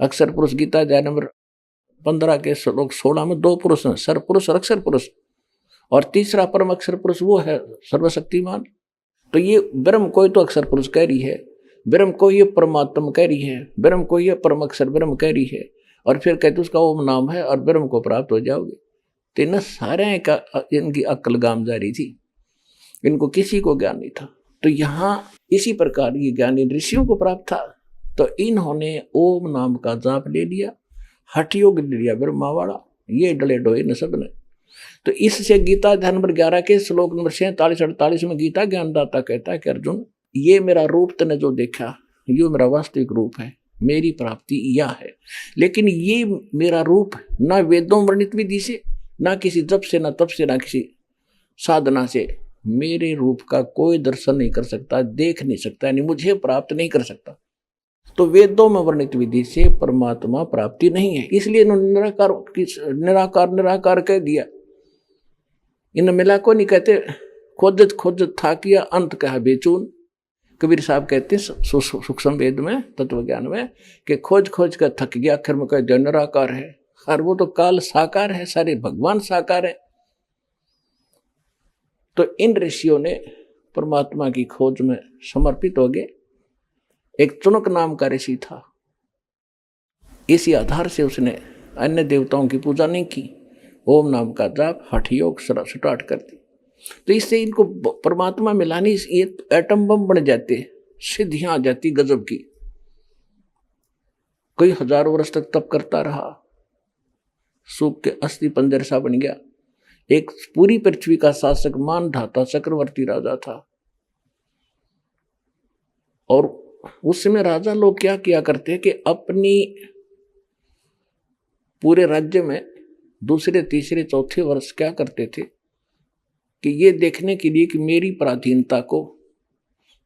अक्षर पुरुष, गीता अध्याय नंबर 15 के श्लोक 16 में 2 पुरुष हैं, सर पुरुष और अक्षर पुरुष, और तीसरा परम अक्षर पुरुष वो है सर्वशक्तिमान। तो ये ब्रह्म को तो अक्षर पुरुष कह रही है, ब्रह्म को ये परमात्मा कह रही है, ब्रह्म को ये परम अक्षर ब्रह्म कह रही है, और फिर कहते उसका ओम नाम है और ब्रह्म को प्राप्त हो जाओगे। तो इन सारे का इनकी अक्ल गामजारी थी, इनको किसी को ज्ञान नहीं था। तो यहाँ इसी प्रकार ये ज्ञान इन ऋषियों को प्राप्त था, तो इन्होंने ओम नाम का जाप ले लिया, हठ योग ले लिया ब्रह्मावाड़ा, ये डले डोए न सब ने। तो इससे गीता अध्याय नंबर 11 के श्लोक नंबर 47-48 में गीता ज्ञानदाता कहता है कि अर्जुन, ये मेरा रूप तने जो देखा, ये मेरा वास्तविक रूप है, मेरी प्राप्ति यह है। लेकिन ये मेरा रूप ना वेदों वर्णित विधि से, ना किसी जप से, ना तप से, ना किसी साधना से मेरे रूप का कोई दर्शन नहीं कर सकता, देख नहीं सकता, यानी मुझे प्राप्त नहीं कर सकता। तो वेदों में वर्णित विधि से परमात्मा प्राप्ति नहीं है, इसलिए इन्होंने निराकार कह दिया। इन मिला को नहीं कहते, खोजत खोजत था किया अंत कहा बेचून। कबीर साहब कहते हैं सूक्ष्म वेद में, तत्व ज्ञान में, कि खोज खोज कर थक गया, आखिर में कह दिया निराकार है। और वो तो काल साकार है, सारे भगवान साकार है। तो इन ऋषियों ने परमात्मा की खोज में समर्पित हो गए। एक चुनक नाम का ऋषि था, इसी आधार से उसने अन्य देवताओं की पूजा नहीं की, ओम नाम का जाप हठ योग स्टार्ट कर दी। तो इससे इनको परमात्मा मिलानी, ये एटम बम बन जाते, सिद्धियां आ जाती गजब की। कई हजारों वर्ष तक तप करता रहा, सूख के अस्थि पंजर सा बन गया। एक पूरी पृथ्वी का शासक मानधाता चक्रवर्ती राजा था, और उस समय राजा लोग क्या किया करते कि अपनी पूरे राज्य में दूसरे तीसरे चौथे वर्ष क्या करते थे कि ये देखने के लिए कि मेरी पराधीनता को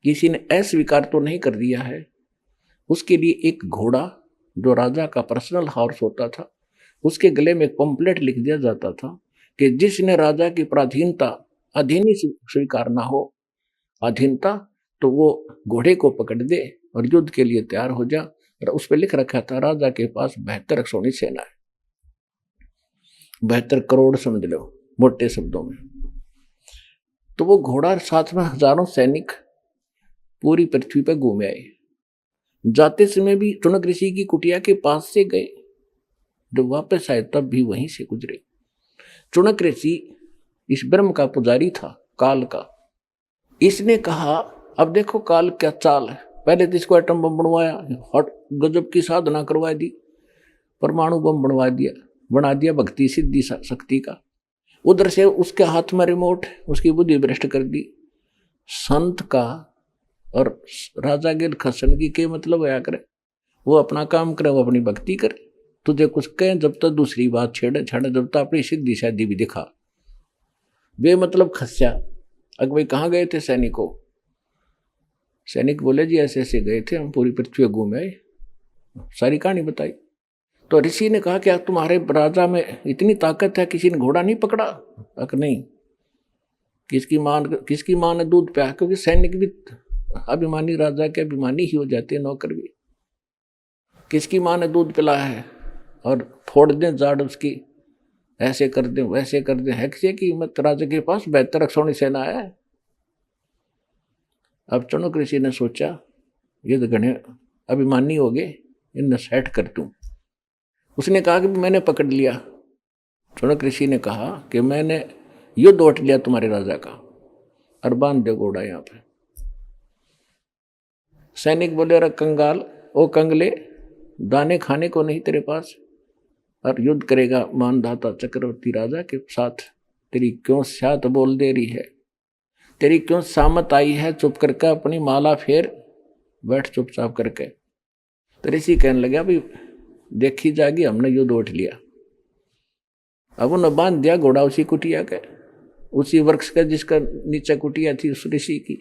किसी ने अस्वीकार तो नहीं कर दिया है, उसके लिए एक घोड़ा जो राजा का पर्सनल हॉर्स होता था, उसके गले में एक पंपलेट लिख दिया जाता था कि जिसने राजा की पराधीनता अधीनी स्वीकार ना हो, अधीनता, तो वो घोड़े को पकड़ दे और युद्ध के लिए तैयार हो जा। और उस पर लिख रखा था राजा के पास 72 अक्षौणी सेना है, 72 करोड़ समझ लो मोटे शब्दों में। तो वो घोड़ा साथ में हजारों सैनिक पूरी पृथ्वी पर घूमे आए। जाते समय भी चुनक ऋषि की कुटिया के पास से गए, जब वापस आए तब भी वहीं से गुजरे। चुनक ऋषि इस ब्रह्म का पुजारी था, काल का। इसने कहा अब देखो काल क्या चाल है, पहले तो इसको एटम बम बनवाया, हट गजब की साधना करवा दी, परमाणु बम बना दिया भक्ति सिद्धि शक्ति का। उधर से उसके हाथ में रिमोट, उसकी बुद्धि भ्रष्ट कर दी। संत का और राजा के खसन की क्या मतलब होया करे, वो अपना काम करे, वो अपनी भक्ति करे। तुझे कुछ कहें जब तक दूसरी बात छेड़े, जब तक अपनी सिद्धि शादी भी दिखा। बेमतलब खस्या। अग भाई कहाँ गए थे सैनिकों? सैनिक बोले जी ऐसे ऐसे गए थे, हम पूरी पृथ्वी घूमे आए, सारी कहानी बताई। तो ऋषि ने कहा क्या तुम्हारे राजा में इतनी ताकत है, किसी ने घोड़ा नहीं पकड़ा? अक नहीं। किसकी माँ ने दूध पिया? क्योंकि सैनिक भी अभिमानी, राजा के अभिमानी ही हो जाते हैं, नौकर भी। किसकी माँ ने दूध पिलाया है और फोड़ दें जाड़ उसकी, ऐसे कर दें वैसे कर दें, है किसी की हिम्मत? राजा के पास 72 अक्षौणी सेना है। अब चुनक ऋषि ने सोचा ये तो घने अभिमानी हो गए, इन्हें सेट कर दूं। उसने कहा कि मैंने पकड़ लिया। चुनक ऋषि ने कहा कि मैंने युद्ध उठ लिया तुम्हारे राजा का, और बांध दो घोड़ा यहाँ पे। सैनिक बोले अरे कंगाल, ओ कंगले, दाने खाने को नहीं तेरे पास, और युद्ध करेगा मानधाता चक्रवर्ती राजा के साथ? तेरी क्यों स्यात बोल दे रही है, तेरी क्यों सामत आई है? चुप करके अपनी माला फेर बैठ चुपचाप करके। तो ऋषि कहने लगा भाई देखी जाएगी, हमने युद्ध उठ लिया। अब उन्हें बांध दिया घोड़ा उसी कुटिया के, उसी वृक्ष का जिसका नीचे कुटिया थी उस ऋषि की।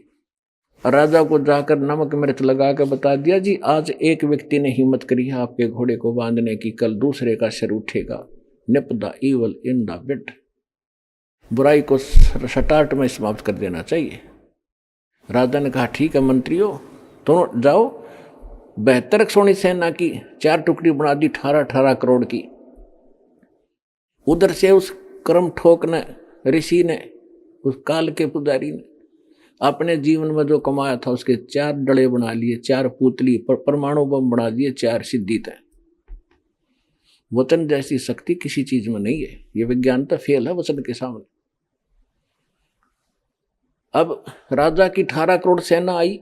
राजा को जाकर नमक मिर्च लगा के बता दिया, जी आज एक व्यक्ति ने हिम्मत करी है आपके घोड़े को बांधने की, कल दूसरे का सिर उठेगा। निप the evil in the bid, बुराई को सटाट में समाप्त कर देना चाहिए। राजा ने कहा ठीक है मंत्रियों, दोनों जाओ। 72 सोनी सेना की 4 टुकड़ी बना दी 18 करोड़ की। उधर से उस कर्म ठोक ने, ऋषि ने, उस काल के पुजारी ने अपने जीवन में जो कमाया था उसके 4 डले बना लिए, 4 पुतली, परमाणु बम बना दिए, 4 सिद्धि तय। वचन जैसी शक्ति किसी चीज में नहीं है। ये विज्ञान तो फेल है वचन के सामने। अब राजा की 18 करोड़ सेना आई,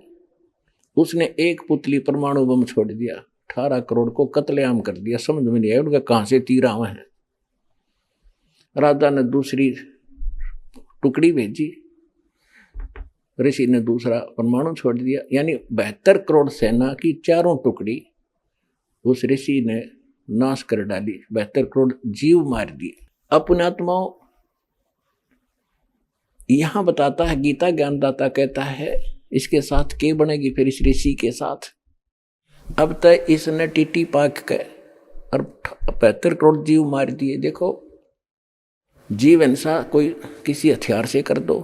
उसने एक पुतली परमाणु बम छोड़ दिया, 18 करोड़ को कत्लेआम कर दिया। समझ में नहीं आया उनका कहां से तीर आवे हैं। राजा ने दूसरी टुकड़ी भेजी, ऋषि ने दूसरा परमाणु छोड़ दिया। यानी 72 करोड़ सेना की 4 टुकड़ी उस ऋषि ने नाश कर डाली, 72 करोड़ जीव मार दिए। अपने आत्माओं, यहां बताता है गीता ज्ञानदाता कहता है इसके साथ के बनेगी फिर इस ऋषि के साथ। अब तक इसने टीटी पाक के और 72 करोड़ जीव मार दिए। देखो जीव हिंसा कोई किसी हथियार से कर दो,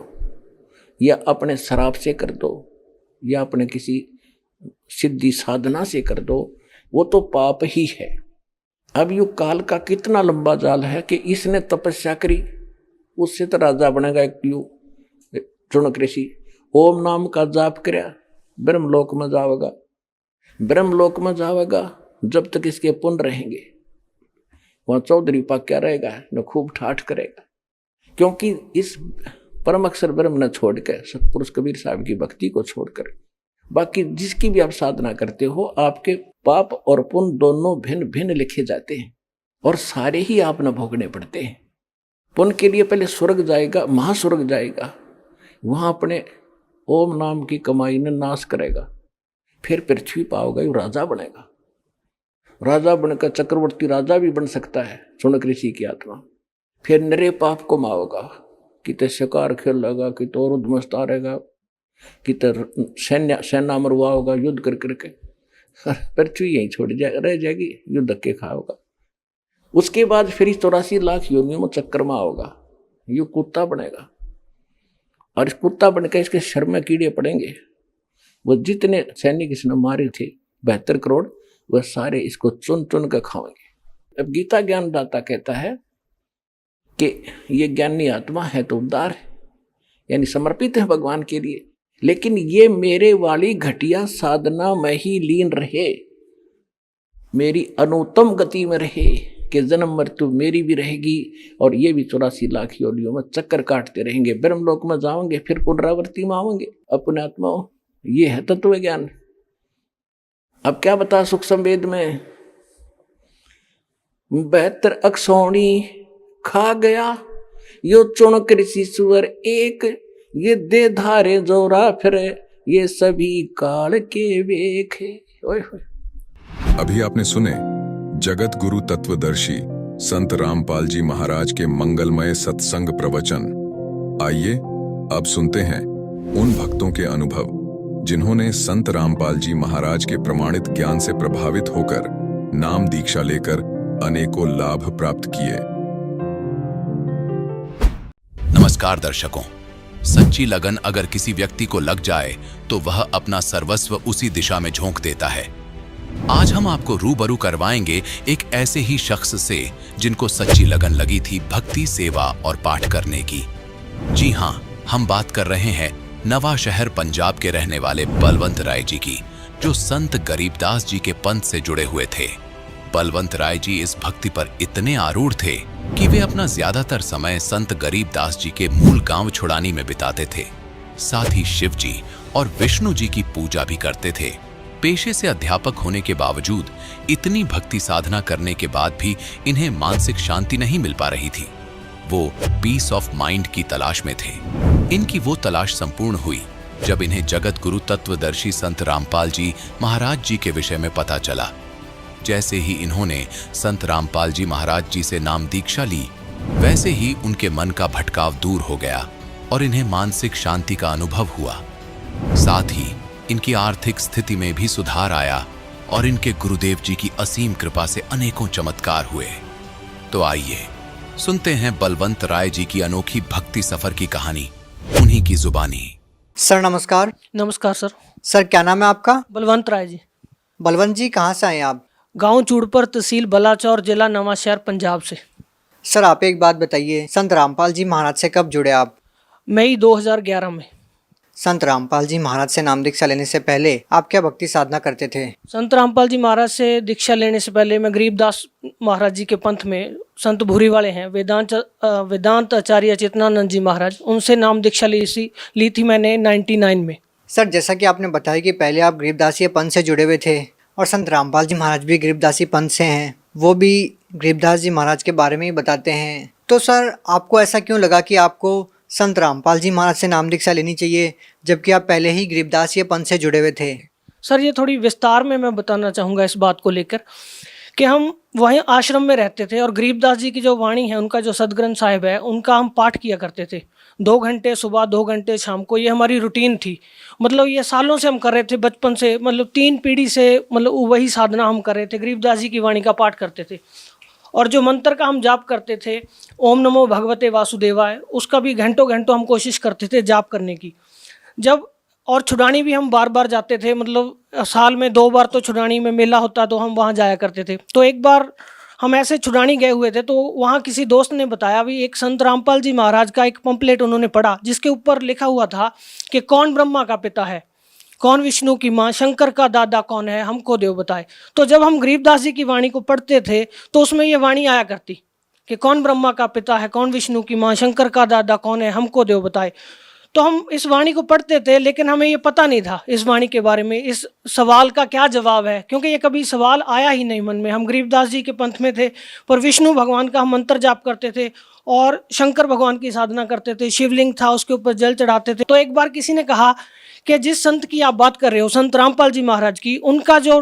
या अपने शराब से कर दो, या अपने किसी सिद्धि साधना से कर दो, वो तो पाप ही है। अब यू काल का कितना लंबा जाल है कि इसने तपस्या करी, उससे तो राजा बनेगा एक यू चुनक ऋषि। ओम नाम का जाप करया, ब्रह्मलोक में जावेगा। ब्रह्मलोक में जावेगा जब तक इसके पुण्य रहेंगे, वहां चौधरी पाक क्या रहेगा न खूब ठाठ करेगा। क्योंकि इस परम अक्षर ब्रह्म न छोड़कर, सतपुरुष कबीर साहब की भक्ति को छोड़कर, बाकी जिसकी भी आप साधना करते हो, आपके पाप और पुण्य दोनों भिन्न भिन्न लिखे जाते हैं और सारे ही आप न भोगने पड़ते हैं। पुण्य के लिए पहले स्वर्ग जाएगा, महास्वर्ग जाएगा, वहां अपने ओम नाम की कमाई ने नाश करेगा, फिर पृथ्वी पाओगा, यू राजा बनेगा। राजा बनकर चक्रवर्ती राजा भी बन सकता है चुनक ऋषि की आत्मा। फिर नरे पाप को माओगा, किते शिकार खेलेगा, किते और उद्मस्ता रहेगा, किते सेना मरवा होगा युद्ध कर करके, पृथ्वी यहीं छोड़ रह जाएगी, युद्ध के खाओगा। उसके बाद फिर 84 लाख योनियों में चक्कर में आओगा, यू कुत्ता बनेगा। और इस कुत्ता बनकर इसके शर में कीड़े पड़ेंगे। वो जितने सैनिक इसने मारे थे 72 करोड़, वह सारे इसको चुन चुन कर खाएंगे। अब गीता ज्ञानदाता कहता है कि ये ज्ञानी आत्मा है तो उदार है, यानी समर्पित है भगवान के लिए, लेकिन ये मेरे वाली घटिया साधना में ही लीन रहे, मेरी अनुत्तम गति में रहे कि जन्म मृत्यु मेरी भी रहेगी और ये भी 84 लाख योनियों में चक्कर काटते रहेंगे, ब्रह्मलोक में जाओगे, फिर पुनरावृत्ति में आओगे। अपने आत्माओं, ये है तत्व ज्ञान। अब क्या बता सुख संवेद में 72 अक्षौणी खा गया यो चुनक ऋषि सुअर एक, ये दे धारे जोरा फिरे, ये सभी काल के वेखे। ओए होए। अभी आपने सुने जगत गुरु तत्वदर्शी संत रामपाल जी महाराज के मंगलमय सत्संग प्रवचन। आइए अब सुनते हैं उन भक्तों के अनुभव जिन्होंने संत रामपाल जी महाराज के प्रमाणित ज्ञान से प्रभावित होकर नाम दीक्षा लेकर अनेकों लाभ प्राप्त किए। नमस्कार दर्शकों, सच्ची लगन अगर किसी व्यक्ति को लग जाए तो वह अपना सर्वस्व उसी दिशा में झोंक देता है। आज हम आपको रूबरू करवाएंगे एक ऐसे ही शख्स से जिनको सच्ची लगन लगी थी भक्ति, सेवा और पाठ करने की। जी हां, हम बात कर रहे हैं नवा शहर पंजाब के रहने वाले बलवंत राय जी की, जो संत गरीबदास जी के पंथ से जुड़े हुए थे। बलवंत राय जी इस भक्ति पर इतने आरूढ़ थे कि वे अपना ज्यादातर समय संत गरीबदास जी के मूल गांव छुड़ानी में बिताते थे। साथ ही शिव जी और विष्णु जी की पूजा भी करते थे। पेशे से अध्यापक होने के बावजूद इतनी भक्ति साधना करने के बाद भी इन्हें मानसिक शांति नहीं मिल पा रही थी। वो पीस ऑफ माइंड की तलाश में थे। इनकी वो तलाश संपूर्ण हुई जब इन्हें जगत गुरु तत्वदर्शी संत रामपाल जी महाराज जी के विषय में पता चला। जैसे ही इन्होंने संत रामपाल जी महाराज जी से नाम दीक्षा ली, वैसे ही उनके मन का भटकाव दूर हो गया और इन्हें मानसिक शांति का अनुभव हुआ। साथ ही इनकी आर्थिक स्थिति में भी सुधार आया और इनके गुरुदेव जी की असीम कृपा से अनेकों चमत्कार हुए। तो आइए सुनते हैं बलवंत राय जी की अनोखी भक्ति सफर की कहानी उन्हीं की जुबानी। सर नमस्कार। नमस्कार सर। सर क्या नाम है आपका? बलवंत राय जी। बलवंत जी कहाँ से आए हैं आप? गांव चूड़पर, तहसील बलाचौर, जिला नवांशहर, पंजाब से। सर आप एक बात बताइए, संत रामपाल जी महाराज से कब जुड़े आप? मई 2011 में। संत रामपाल जी महाराज से नाम दीक्षा लेने से पहले आप क्या भक्ति साधना करते थे? संत रामपाल जी महाराज से दीक्षा लेने से पहले मैं गरीबदास महाराज जी के पंथ में, संत भूरी वाले हैं, वेदांत आचार्य चेतनानंद जी महाराज, उनसे नाम दीक्षा ली थी मैंने 99 में। सर जैसा कि आपने बताया कि पहले आप गरीबदासी पंथ से जुड़े हुए थे और संत रामपाल जी महाराज भी गरीबदासी पंथ से हैं, वो भी गरीबदास जी महाराज के बारे में ही बताते हैं। तो सर आपको ऐसा क्यों लगा कि आपको संत रामपाल जी महाराज से नाम दीक्षा लेनी चाहिए जबकि आप पहले ही गरीबदासी पंथ से जुड़े हुए थे? सर ये थोड़ी विस्तार में मैं बताना चाहूँगा इस बात को लेकर कि हम वहीं आश्रम में रहते थे और गरीबदास जी की जो वाणी है, उनका जो सदग्रंथ साहिब है, उनका हम पाठ किया करते थे 2 घंटे सुबह, 2 घंटे शाम को। ये हमारी रूटीन थी। मतलब ये सालों से हम कर रहे थे, बचपन से, मतलब 3 पीढ़ी से, मतलब वही साधना हम कर रहे थे, गरीबदास जी की वाणी का पाठ करते थे। और जो मंत्र का हम जाप करते थे, ओम नमो भगवते वासुदेवाय, उसका भी घंटों घंटों हम कोशिश करते थे जाप करने की। जब और छुड़ानी भी हम बार बार जाते थे, मतलब साल में 2 बार तो छुड़ानी में मेला होता तो हम वहाँ जाया करते थे। तो एक बार हम ऐसे छुड़ानी गए हुए थे तो वहाँ किसी दोस्त ने बताया भी एक संत रामपाल जी महाराज का एक पंपलेट उन्होंने पढ़ा जिसके ऊपर लिखा हुआ था कि कौन ब्रह्मा का पिता है, कौन विष्णु की माँ, शंकर का दादा कौन है, हमको देव बताए। तो जब हम गरीबदास जी की वाणी को पढ़ते थे तो उसमें ये वाणी आया करती कि कौन ब्रह्मा का पिता है, कौन विष्णु की माँ, शंकर का दादा कौन है, हमको देव बताए। तो हम इस वाणी को पढ़ते थे लेकिन हमें ये पता नहीं था इस वाणी के बारे में, इस सवाल का क्या जवाब है, क्योंकि ये कभी सवाल आया ही नहीं मन में। हम गरीबदास जी के पंथ में थे पर विष्णु भगवान का हम मंत्र जाप करते थे और शंकर भगवान की साधना करते थे, शिवलिंग था उसके ऊपर जल चढ़ाते थे। तो एक बार किसी ने कहा कि जिस संत की आप बात कर रहे हो, संत रामपाल जी महाराज की, उनका जो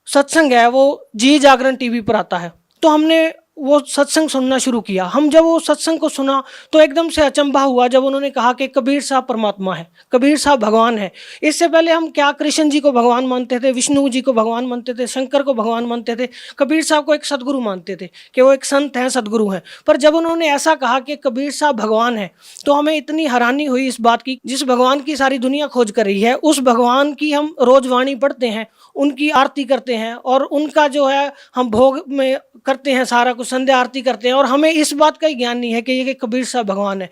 सत्संग है वो जी जागरण टीवी पर आता है। तो हमने वो सत्संग सुनना शुरू किया। हम जब वो सत्संग को सुना तो एकदम से अचंभा हुआ जब उन्होंने कहा कि कबीर साहब परमात्मा है, कबीर साहब भगवान है। इससे पहले हम क्या कृष्ण जी को भगवान मानते थे, विष्णु जी को भगवान मानते थे, शंकर को भगवान मानते थे, कबीर साहब को एक सदगुरु मानते थे कि वो एक संत हैं, सदगुरु हैं। पर जब उन्होंने ऐसा कहा कि कबीर साहब भगवान है तो हमें इतनी हैरानी हुई इस बात की, जिस भगवान की सारी दुनिया खोज कर रही है उस भगवान की हम रोज वाणी पढ़ते हैं, उनकी आरती करते हैं और उनका जो है हम भोग में करते हैं, सारा कुछ संध्या आरती करते हैं और हमें इस बात का ही ज्ञान नहीं है कि ये कबीर साहब भगवान है।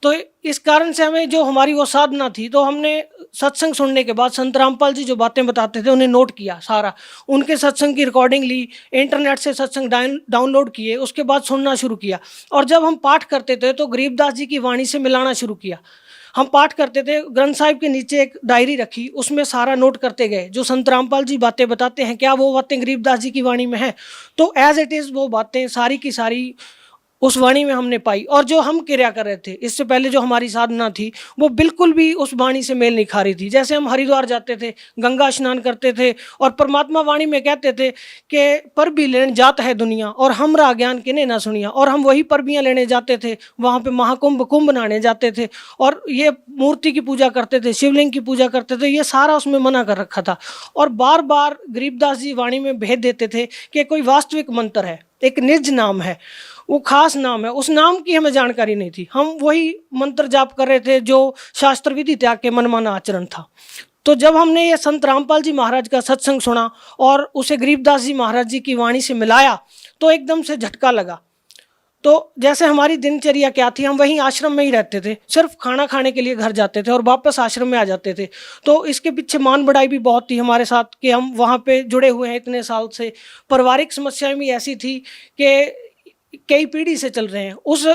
तो इस कारण से हमें जो हमारी वो साधना थी, तो हमने सत्संग सुनने के बाद संत रामपाल जी जो बातें बताते थे उन्हें नोट किया, सारा उनके सत्संग की रिकॉर्डिंग ली, इंटरनेट से सत्संग डाउनलोड किए, उसके बाद सुनना शुरू किया। और जब हम पाठ करते थे तो गरीबदास जी की वाणी से मिलाना शुरू किया। हम पाठ करते थे, ग्रंथ साहिब के नीचे एक डायरी रखी, उसमें सारा नोट करते गए। जो संत रामपाल जी बातें बताते हैं क्या वो बातें गरीबदास जी की वाणी में है? तो एज इट इज़ वो बातें सारी की सारी उस वाणी में हमने पाई। और जो हम क्रिया कर रहे थे इससे पहले, जो हमारी साधना थी, वो बिल्कुल भी उस वाणी से मेल नहीं खा रही थी। जैसे हम हरिद्वार जाते थे, गंगा स्नान करते थे और परमात्मा वाणी में कहते थे कि पर भी लेने जात है दुनिया और हमरा ज्ञान किने ना सुनिया, और हम वही परबियाँ लेने जाते थे, वहाँ पे महाकुंभ कुंभ नहाने जाते थे और ये मूर्ति की पूजा करते थे, शिवलिंग की पूजा करते थे, ये सारा उसमें मना कर रखा था। और बार बार गरीबदास जी वाणी में भेद देते थे कि कोई वास्तविक मंत्र है, एक निज नाम है, वो खास नाम है, उस नाम की हमें जानकारी नहीं थी। हम वही मंत्र जाप कर रहे थे जो शास्त्र विधि त्याग के मनमाना आचरण था। तो जब हमने ये संत रामपाल जी महाराज का सत्संग सुना और उसे गरीबदास जी महाराज जी की वाणी से मिलाया तो एकदम से झटका लगा। तो जैसे हमारी दिनचर्या क्या थी, हम वहीं आश्रम में ही रहते थे, सिर्फ खाना खाने के लिए घर जाते थे और वापस आश्रम में आ जाते थे। तो इसके पीछे मान बढ़ाई भी बहुत थी हमारे साथ कि हम वहाँ पे जुड़े हुए हैं इतने साल से। पारिवारिक समस्याएं भी ऐसी थी कि कई पीढ़ी से चल रहे हैं, उस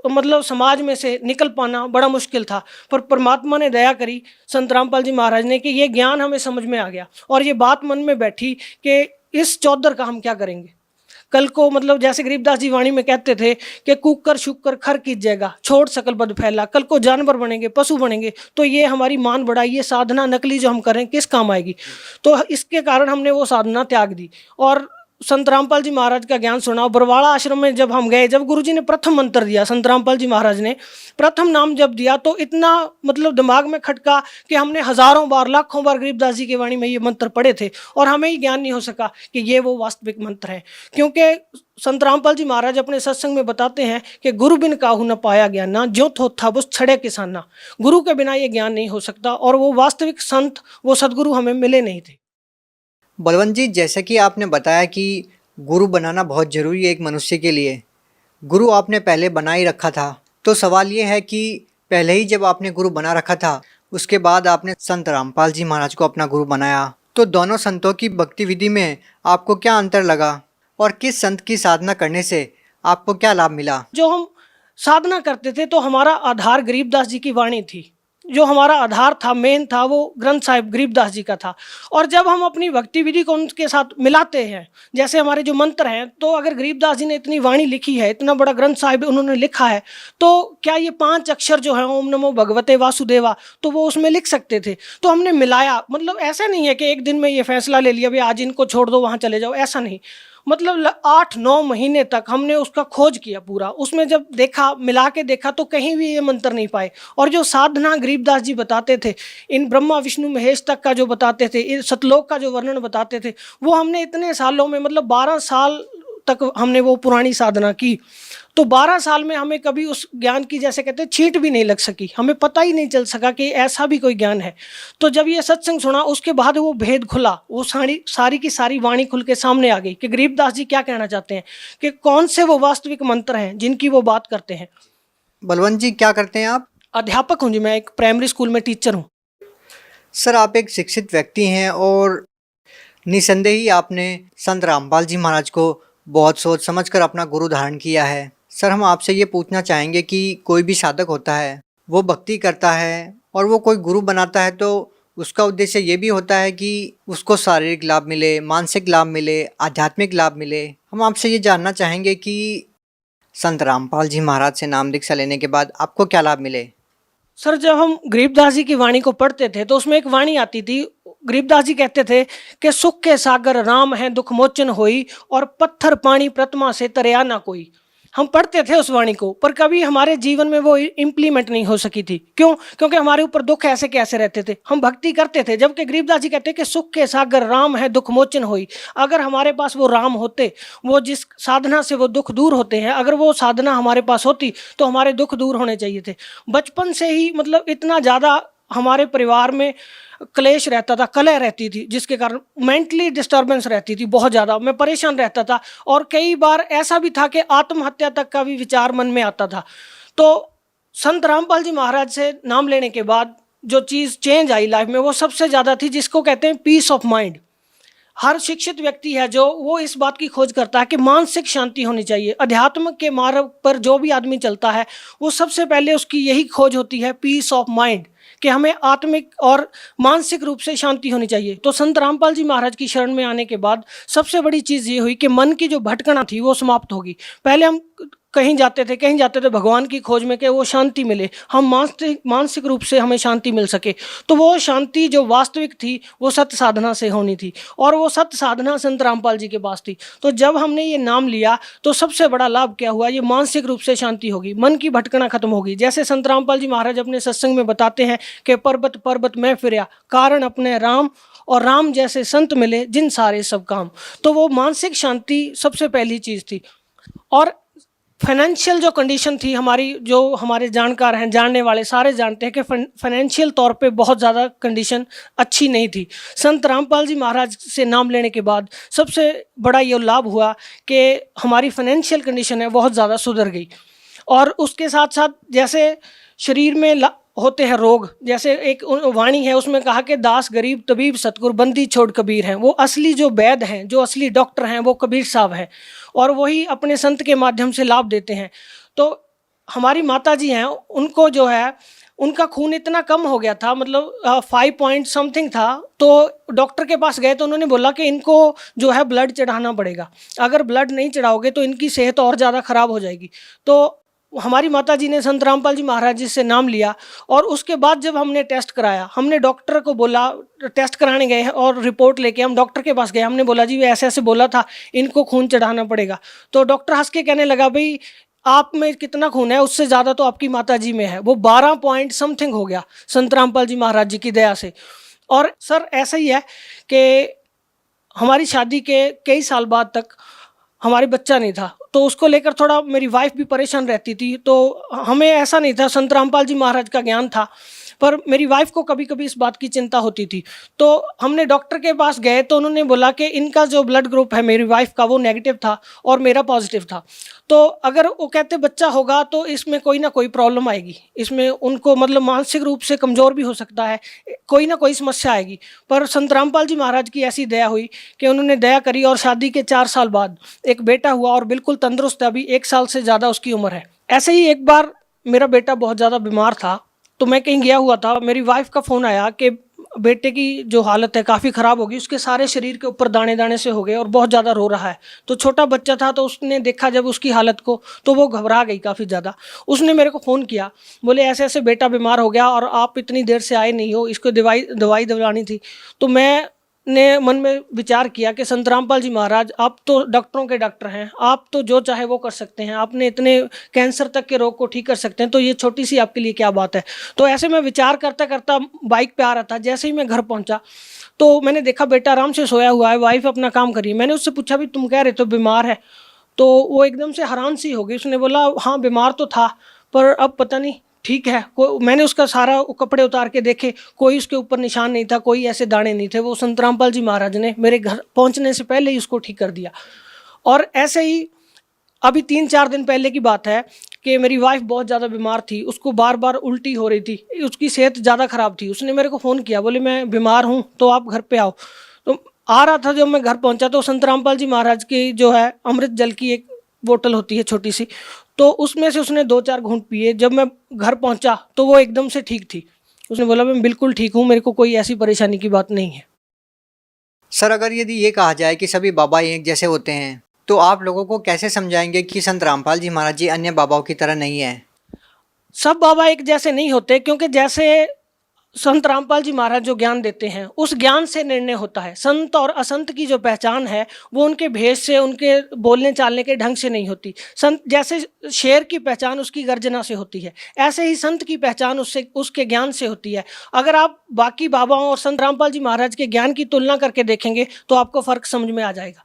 मतलब समाज में से निकल पाना बड़ा मुश्किल था। पर परमात्मा ने दया करी, संत रामपाल जी महाराज ने, कि ये ज्ञान हमें समझ में आ गया और ये बात मन में बैठी कि इस चौधर का हम क्या करेंगे कल को। मतलब जैसे गरीबदास जी वाणी में कहते थे कि कुकर शुकर खर कीजिएगा, छोड़ सकल बद फैला, कल को जानवर बनेंगे, पशु बनेंगे, तो ये हमारी मान बढ़ाई, ये साधना नकली जो हम करें किस काम आएगी। तो इसके कारण हमने वो साधना त्याग दी और संत रामपाल जी महाराज का ज्ञान सुना। बरवाड़ा आश्रम में जब हम गए, जब गुरुजी ने प्रथम मंत्र दिया, संत रामपाल जी महाराज ने प्रथम नाम जब दिया, तो इतना मतलब दिमाग में खटका कि हमने हजारों बार, लाखों बार गरीबदास जी की वाणी में ये मंत्र पढ़े थे और हमें ही ज्ञान नहीं हो सका कि ये वो वास्तविक मंत्र है। क्योंकि संत रामपाल जी महाराज अपने सत्संग में बताते हैं कि गुरु बिन काहू न पाया ज्ञान ना, ज्यों थो था बुस छड़े किसाना। गुरु के बिना ये ज्ञान नहीं हो सकता और वो वास्तविक संत, वो सदगुरु हमें मिले नहीं थे। बलवंत जी, जैसे कि आपने बताया कि गुरु बनाना बहुत ज़रूरी है एक मनुष्य के लिए, गुरु आपने पहले बना ही रखा था, तो सवाल ये है कि पहले ही जब आपने गुरु बना रखा था, उसके बाद आपने संत रामपाल जी महाराज को अपना गुरु बनाया, तो दोनों संतों की भक्ति विधि में आपको क्या अंतर लगा और किस संत की साधना करने से आपको क्या लाभ मिला? जो हम साधना करते थे तो हमारा आधार गरीबदास जी की वाणी थी। जो हमारा आधार था, मेन था, वो ग्रंथ साहिब गरीबदास जी का था। और जब हम अपनी भक्ति विधि को उनके साथ मिलाते हैं, जैसे हमारे जो मंत्र हैं, तो अगर गरीबदास जी ने इतनी वाणी लिखी है, इतना बड़ा ग्रंथ साहिब उन्होंने लिखा है, तो क्या ये 5 अक्षर जो हैं, ओम नमो भगवते वासुदेवा, तो वो उसमें लिख सकते थे। तो हमने मिलाया। मतलब ऐसा नहीं है कि एक दिन में ये फैसला ले लिया भाई आज इनको छोड़ दो, वहाँ चले जाओ, ऐसा नहीं। मतलब 8-9 महीने तक हमने उसका खोज किया पूरा। उसमें जब देखा, मिला के देखा, तो कहीं भी ये मंत्र नहीं पाए। और जो साधना गरीबदास जी बताते थे, इन ब्रह्मा विष्णु महेश तक का जो बताते थे, इन सतलोक का जो वर्णन बताते थे, वो हमने इतने सालों में, मतलब 12 साल तक हमने वो पुरानी साधना की। तो 12 साल में हमें कभी उस ज्ञान की, जैसे कहते हैं, छींट भी नहीं लग सकी। हमें पता ही नहीं चल सका कि ऐसा भी कोई ज्ञान है। तो जब ये सत्संग सुना, उसके बाद वो भेद खुला, वो सारी की सारी वाणी खुल के सामने आ गई कि गरीबदास जी क्या कहना चाहते हैं, कि कौन से वो वास्तविक मंत्र हैं जिनकी वो बात करते हैं। बलवंत जी, क्या करते हैं आप? अध्यापक हूँ जी, मैं एक प्राइमरी स्कूल में टीचर हूँ। सर, आप एक शिक्षित व्यक्ति हैं और निसंदेह ही आपने संत रामपाल जी महाराज को बहुत सोच समझकर अपना गुरु धारण किया है। सर, हम आपसे ये पूछना चाहेंगे कि कोई भी साधक होता है, वो भक्ति करता है और वो कोई गुरु बनाता है, तो उसका उद्देश्य ये भी होता है कि उसको शारीरिक लाभ मिले, मानसिक लाभ मिले, आध्यात्मिक लाभ मिले। हम आपसे ये जानना चाहेंगे कि संत रामपाल जी महाराज से नाम दीक्षा लेने के बाद आपको क्या लाभ मिले? सर, जब हम गरीबदास जी की वाणी को पढ़ते थे तो उसमें एक वाणी आती थी। गरीबदास जी कहते थे कि सुख के सागर राम है, दुख मोचन होई, और पत्थर पानी प्रतिमा से तरया ना कोई। हम पढ़ते थे उस वाणी को, पर कभी हमारे जीवन में वो इम्प्लीमेंट नहीं हो सकी थी। क्यों? क्योंकि हमारे ऊपर दुख ऐसे कैसे रहते थे। हम भक्ति करते थे, जबकि गरीबदास जी कहते कि सुख के सागर राम है, दुख मोचन होई। अगर हमारे पास वो राम होते, वो जिस साधना से वो दुख दूर होते हैं, अगर वो साधना हमारे पास होती तो हमारे दुख दूर होने चाहिए थे। बचपन से ही मतलब इतना ज़्यादा हमारे परिवार में क्लेश रहता था, कलह रहती थी, जिसके कारण मेंटली डिस्टर्बेंस रहती थी बहुत ज़्यादा। मैं परेशान रहता था और कई बार ऐसा भी था कि आत्महत्या तक का भी विचार मन में आता था। तो संत रामपाल जी महाराज से नाम लेने के बाद जो चीज़ चेंज आई लाइफ में, वो सबसे ज़्यादा थी, जिसको कहते हैं पीस ऑफ माइंड। हर शिक्षित व्यक्ति है जो वो इस बात की खोज करता है कि मानसिक शांति होनी चाहिए। अध्यात्म के मार्ग पर जो भी आदमी चलता है, वो सबसे पहले उसकी यही खोज होती है, पीस ऑफ माइंड, कि हमें आत्मिक और मानसिक रूप से शांति होनी चाहिए। तो संत रामपाल जी महाराज की शरण में आने के बाद सबसे बड़ी चीज़ ये हुई कि मन की जो भटकना थी वो समाप्त होगी। पहले हम कहीं जाते थे भगवान की खोज में कि वो शांति मिले, हम मानसिक रूप से हमें शांति मिल सके। तो वो शांति जो वास्तविक थी वो सत्य साधना से होनी थी, और वो सत्य साधना संत रामपाल जी के पास थी। तो जब हमने ये नाम लिया तो सबसे बड़ा लाभ क्या हुआ, ये मानसिक रूप से शांति होगी, मन की भटकना खत्म होगी। जैसे संत रामपाल जी महाराज अपने सत्संग में बताते हैं कि पर्वत पर्वत में फिरया, कारण अपने राम, और राम जैसे संत मिले जिन सारे सब काम। तो वो मानसिक शांति सबसे पहली चीज़ थी। और फाइनेंशियल जो कंडीशन थी हमारी, जो हमारे जानकार हैं, जानने वाले सारे जानते हैं कि फाइनेंशियल तौर पे बहुत ज़्यादा कंडीशन अच्छी नहीं थी। संत रामपाल जी महाराज से नाम लेने के बाद सबसे बड़ा ये लाभ हुआ कि हमारी फाइनेंशियल कंडीशन है बहुत ज़्यादा सुधर गई। और उसके साथ साथ जैसे शरीर में होते हैं रोग, जैसे एक वाणी है उसमें कहा कि दास गरीब तबीब सतगुर बंदी छोड़ कबीर हैं। वो असली जो वैद्य हैं, जो असली डॉक्टर हैं, वो कबीर साहब हैं, और वही अपने संत के माध्यम से लाभ देते हैं। तो हमारी माता जी हैं, उनको जो है उनका खून इतना कम हो गया था, मतलब 5 पॉइंट समथिंग था। तो डॉक्टर के पास गए तो उन्होंने बोला कि इनको जो है ब्लड चढ़ाना पड़ेगा, अगर ब्लड नहीं चढ़ाओगे तो इनकी सेहत और ज़्यादा ख़राब हो जाएगी। तो हमारी माताजी ने संत रामपाल जी महाराज जी से नाम लिया और उसके बाद जब हमने टेस्ट कराया, हमने डॉक्टर को बोला, टेस्ट कराने गए हैं और रिपोर्ट लेके हम डॉक्टर के पास गए, हमने बोला जी ऐसे ऐसे बोला था, इनको खून चढ़ाना पड़ेगा। तो डॉक्टर हंस के कहने लगा भाई आप में कितना खून है, उससे ज़्यादा तो आपकी माताजी में है। वो 12 पॉइंट समथिंग हो गया संत रामपाल जी महाराज जी की दया से। और सर ऐसा ही है कि हमारी शादी के कई साल बाद तक हमारे बच्चा नहीं था, तो उसको लेकर थोड़ा मेरी वाइफ भी परेशान रहती थी। तो हमें ऐसा नहीं था, संत रामपाल जी महाराज का ज्ञान था, पर मेरी वाइफ को कभी कभी इस बात की चिंता होती थी। तो हमने डॉक्टर के पास गए तो उन्होंने बोला कि इनका जो ब्लड ग्रुप है मेरी वाइफ का वो नेगेटिव था और मेरा पॉजिटिव था। तो अगर वो कहते बच्चा होगा तो इसमें कोई ना कोई प्रॉब्लम आएगी, इसमें उनको मतलब मानसिक रूप से कमज़ोर भी हो सकता है, कोई ना कोई समस्या आएगी। पर संत रामपाल जी महाराज की ऐसी दया हुई कि उन्होंने दया करी और शादी के 4 साल बाद एक बेटा हुआ और बिल्कुल तंदुरुस्त है, अभी 1 साल से ज़्यादा उसकी उम्र है। ऐसे ही एक बार मेरा बेटा बहुत ज़्यादा बीमार था, तो मैं कहीं गया हुआ था, मेरी वाइफ का फ़ोन आया कि बेटे की जो हालत है काफ़ी ख़राब होगी, उसके सारे शरीर के ऊपर दाने दाने से हो गए और बहुत ज़्यादा रो रहा है। तो छोटा बच्चा था, तो उसने देखा जब उसकी हालत को तो वो घबरा गई काफ़ी ज़्यादा। उसने मेरे को फ़ोन किया, बोले ऐसे ऐसे बेटा बीमार हो गया और आप इतनी देर से आए नहीं हो, इसको दवाई दिलानी थी। तो मैंने मन में विचार किया कि संत रामपाल जी महाराज आप तो डॉक्टरों के डॉक्टर हैं, आप तो जो चाहे वो कर सकते हैं, आपने इतने कैंसर तक के रोग को ठीक कर सकते हैं, तो ये छोटी सी आपके लिए क्या बात है। तो ऐसे मैं विचार करता करता बाइक पे आ रहा था, जैसे ही मैं घर पहुंचा तो मैंने देखा बेटा आराम से सोया हुआ है, वाइफ अपना काम कर रही है। मैंने उससे पूछा भी तुम कह रहे तो बीमार है, तो वो एकदम से हैरान सी हो गई। उसने बोला हाँ बीमार तो था, पर अब पता नहीं ठीक है। मैंने उसका सारा कपड़े उतार के देखे, कोई उसके ऊपर निशान नहीं था, कोई ऐसे दाने नहीं थे। वो संत रामपाल जी महाराज ने मेरे घर पहुंचने से पहले ही उसको ठीक कर दिया। और ऐसे ही अभी 3-4 दिन पहले की बात है कि मेरी वाइफ बहुत ज़्यादा बीमार थी, उसको बार बार उल्टी हो रही थी, उसकी सेहत ज़्यादा ख़राब थी। उसने मेरे को फ़ोन किया, बोले मैं बीमार हूँ तो आप घर पे आओ। तो आ रहा था, जब मैं घर पहुँचा तो संत रामपाल जी महाराज की जो है अमृत जल की एक बोतल होती है छोटी सी, तो उसमें से उसने 2-4 घूंट पिए। जब मैं घर पहुंचा तो वो एकदम से ठीक थी। उसने बोला मैं बिल्कुल ठीक हूँ, मेरे को कोई ऐसी परेशानी की बात नहीं है। सर अगर यदि ये कहा जाए कि सभी बाबा एक जैसे होते हैं, तो आप लोगों को कैसे समझाएंगे कि संत रामपाल जी महाराज जी अन्य बाबाओं की तरह नहीं है? सब बाबा एक जैसे नहीं होते, क्योंकि जैसे संत रामपाल जी महाराज जो ज्ञान देते हैं उस ज्ञान से निर्णय होता है। संत और असंत की जो पहचान है वो उनके भेष से, उनके बोलने चालने के ढंग से नहीं होती। संत जैसे शेर की पहचान उसकी गर्जना से होती है, ऐसे ही संत की पहचान उसके ज्ञान से होती है। अगर आप बाकी बाबाओं और संत रामपाल जी महाराज के ज्ञान की तुलना करके देखेंगे तो आपको फ़र्क समझ में आ जाएगा।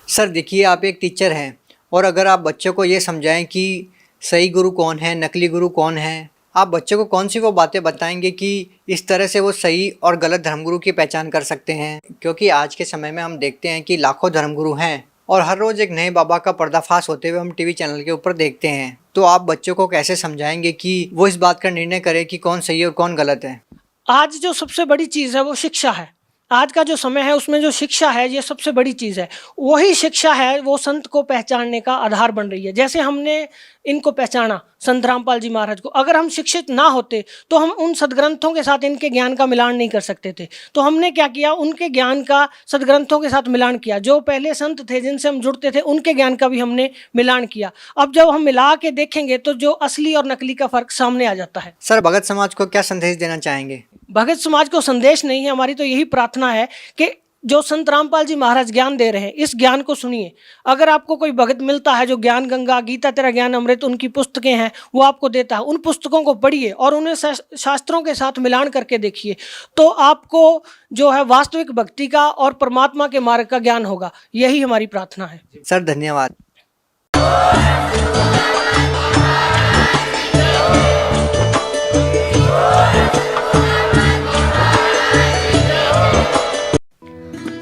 सर देखिए, आप एक टीचर हैं और अगर आप बच्चों को ये समझाएं कि सही गुरु कौन है, नकली गुरु कौन है, आप बच्चों को कौन सी वो बातें बताएंगे कि इस तरह से वो सही और गलत धर्मगुरु की पहचान कर सकते हैं? क्योंकि आज के समय में हम देखते हैं कि लाखों धर्मगुरु हैं और हर रोज़ एक नए बाबा का पर्दाफाश होते हुए हम टीवी चैनल के ऊपर देखते हैं। तो आप बच्चों को कैसे समझाएंगे कि वो इस बात का निर्णय करें कि कौन सही और कौन गलत है? आज जो सबसे बड़ी चीज़ है वो शिक्षा है। आज का जो समय है उसमें जो शिक्षा है ये सबसे बड़ी चीज़ है। वही शिक्षा है वो संत को पहचानने का आधार बन रही है। जैसे हमने इनको पहचाना संत रामपाल जी महाराज को, अगर हम शिक्षित ना होते तो हम उन सदग्रंथों के साथ इनके ज्ञान का मिलान नहीं कर सकते थे। तो हमने क्या किया, उनके ज्ञान का सदग्रंथों के साथ मिलान किया। जो पहले संत थे जिनसे हम जुड़ते थे उनके ज्ञान का भी हमने मिलान किया। अब जब हम मिला के देखेंगे तो जो असली और नकली का फ़र्क सामने आ जाता है। सर भगत समाज को क्या संदेश देना चाहेंगे? भगत समाज को संदेश नहीं है, हमारी तो यही प्रार्थना है कि जो संत रामपाल जी महाराज ज्ञान दे रहे हैं इस ज्ञान को सुनिए। अगर आपको कोई भगत मिलता है जो ज्ञान गंगा, गीता तेरा ज्ञान अमृत उनकी पुस्तकें हैं वो आपको देता है, उन पुस्तकों को पढ़िए और उन्हें शास्त्रों के साथ मिलान करके देखिए, तो आपको जो है वास्तविक भक्ति का और परमात्मा के मार्ग का ज्ञान होगा। यही हमारी प्रार्थना है। सर धन्यवाद।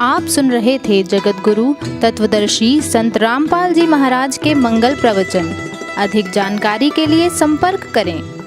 आप सुन रहे थे जगत गुरु तत्वदर्शी संत रामपाल जी महाराज के मंगल प्रवचन। अधिक जानकारी के लिए संपर्क करें।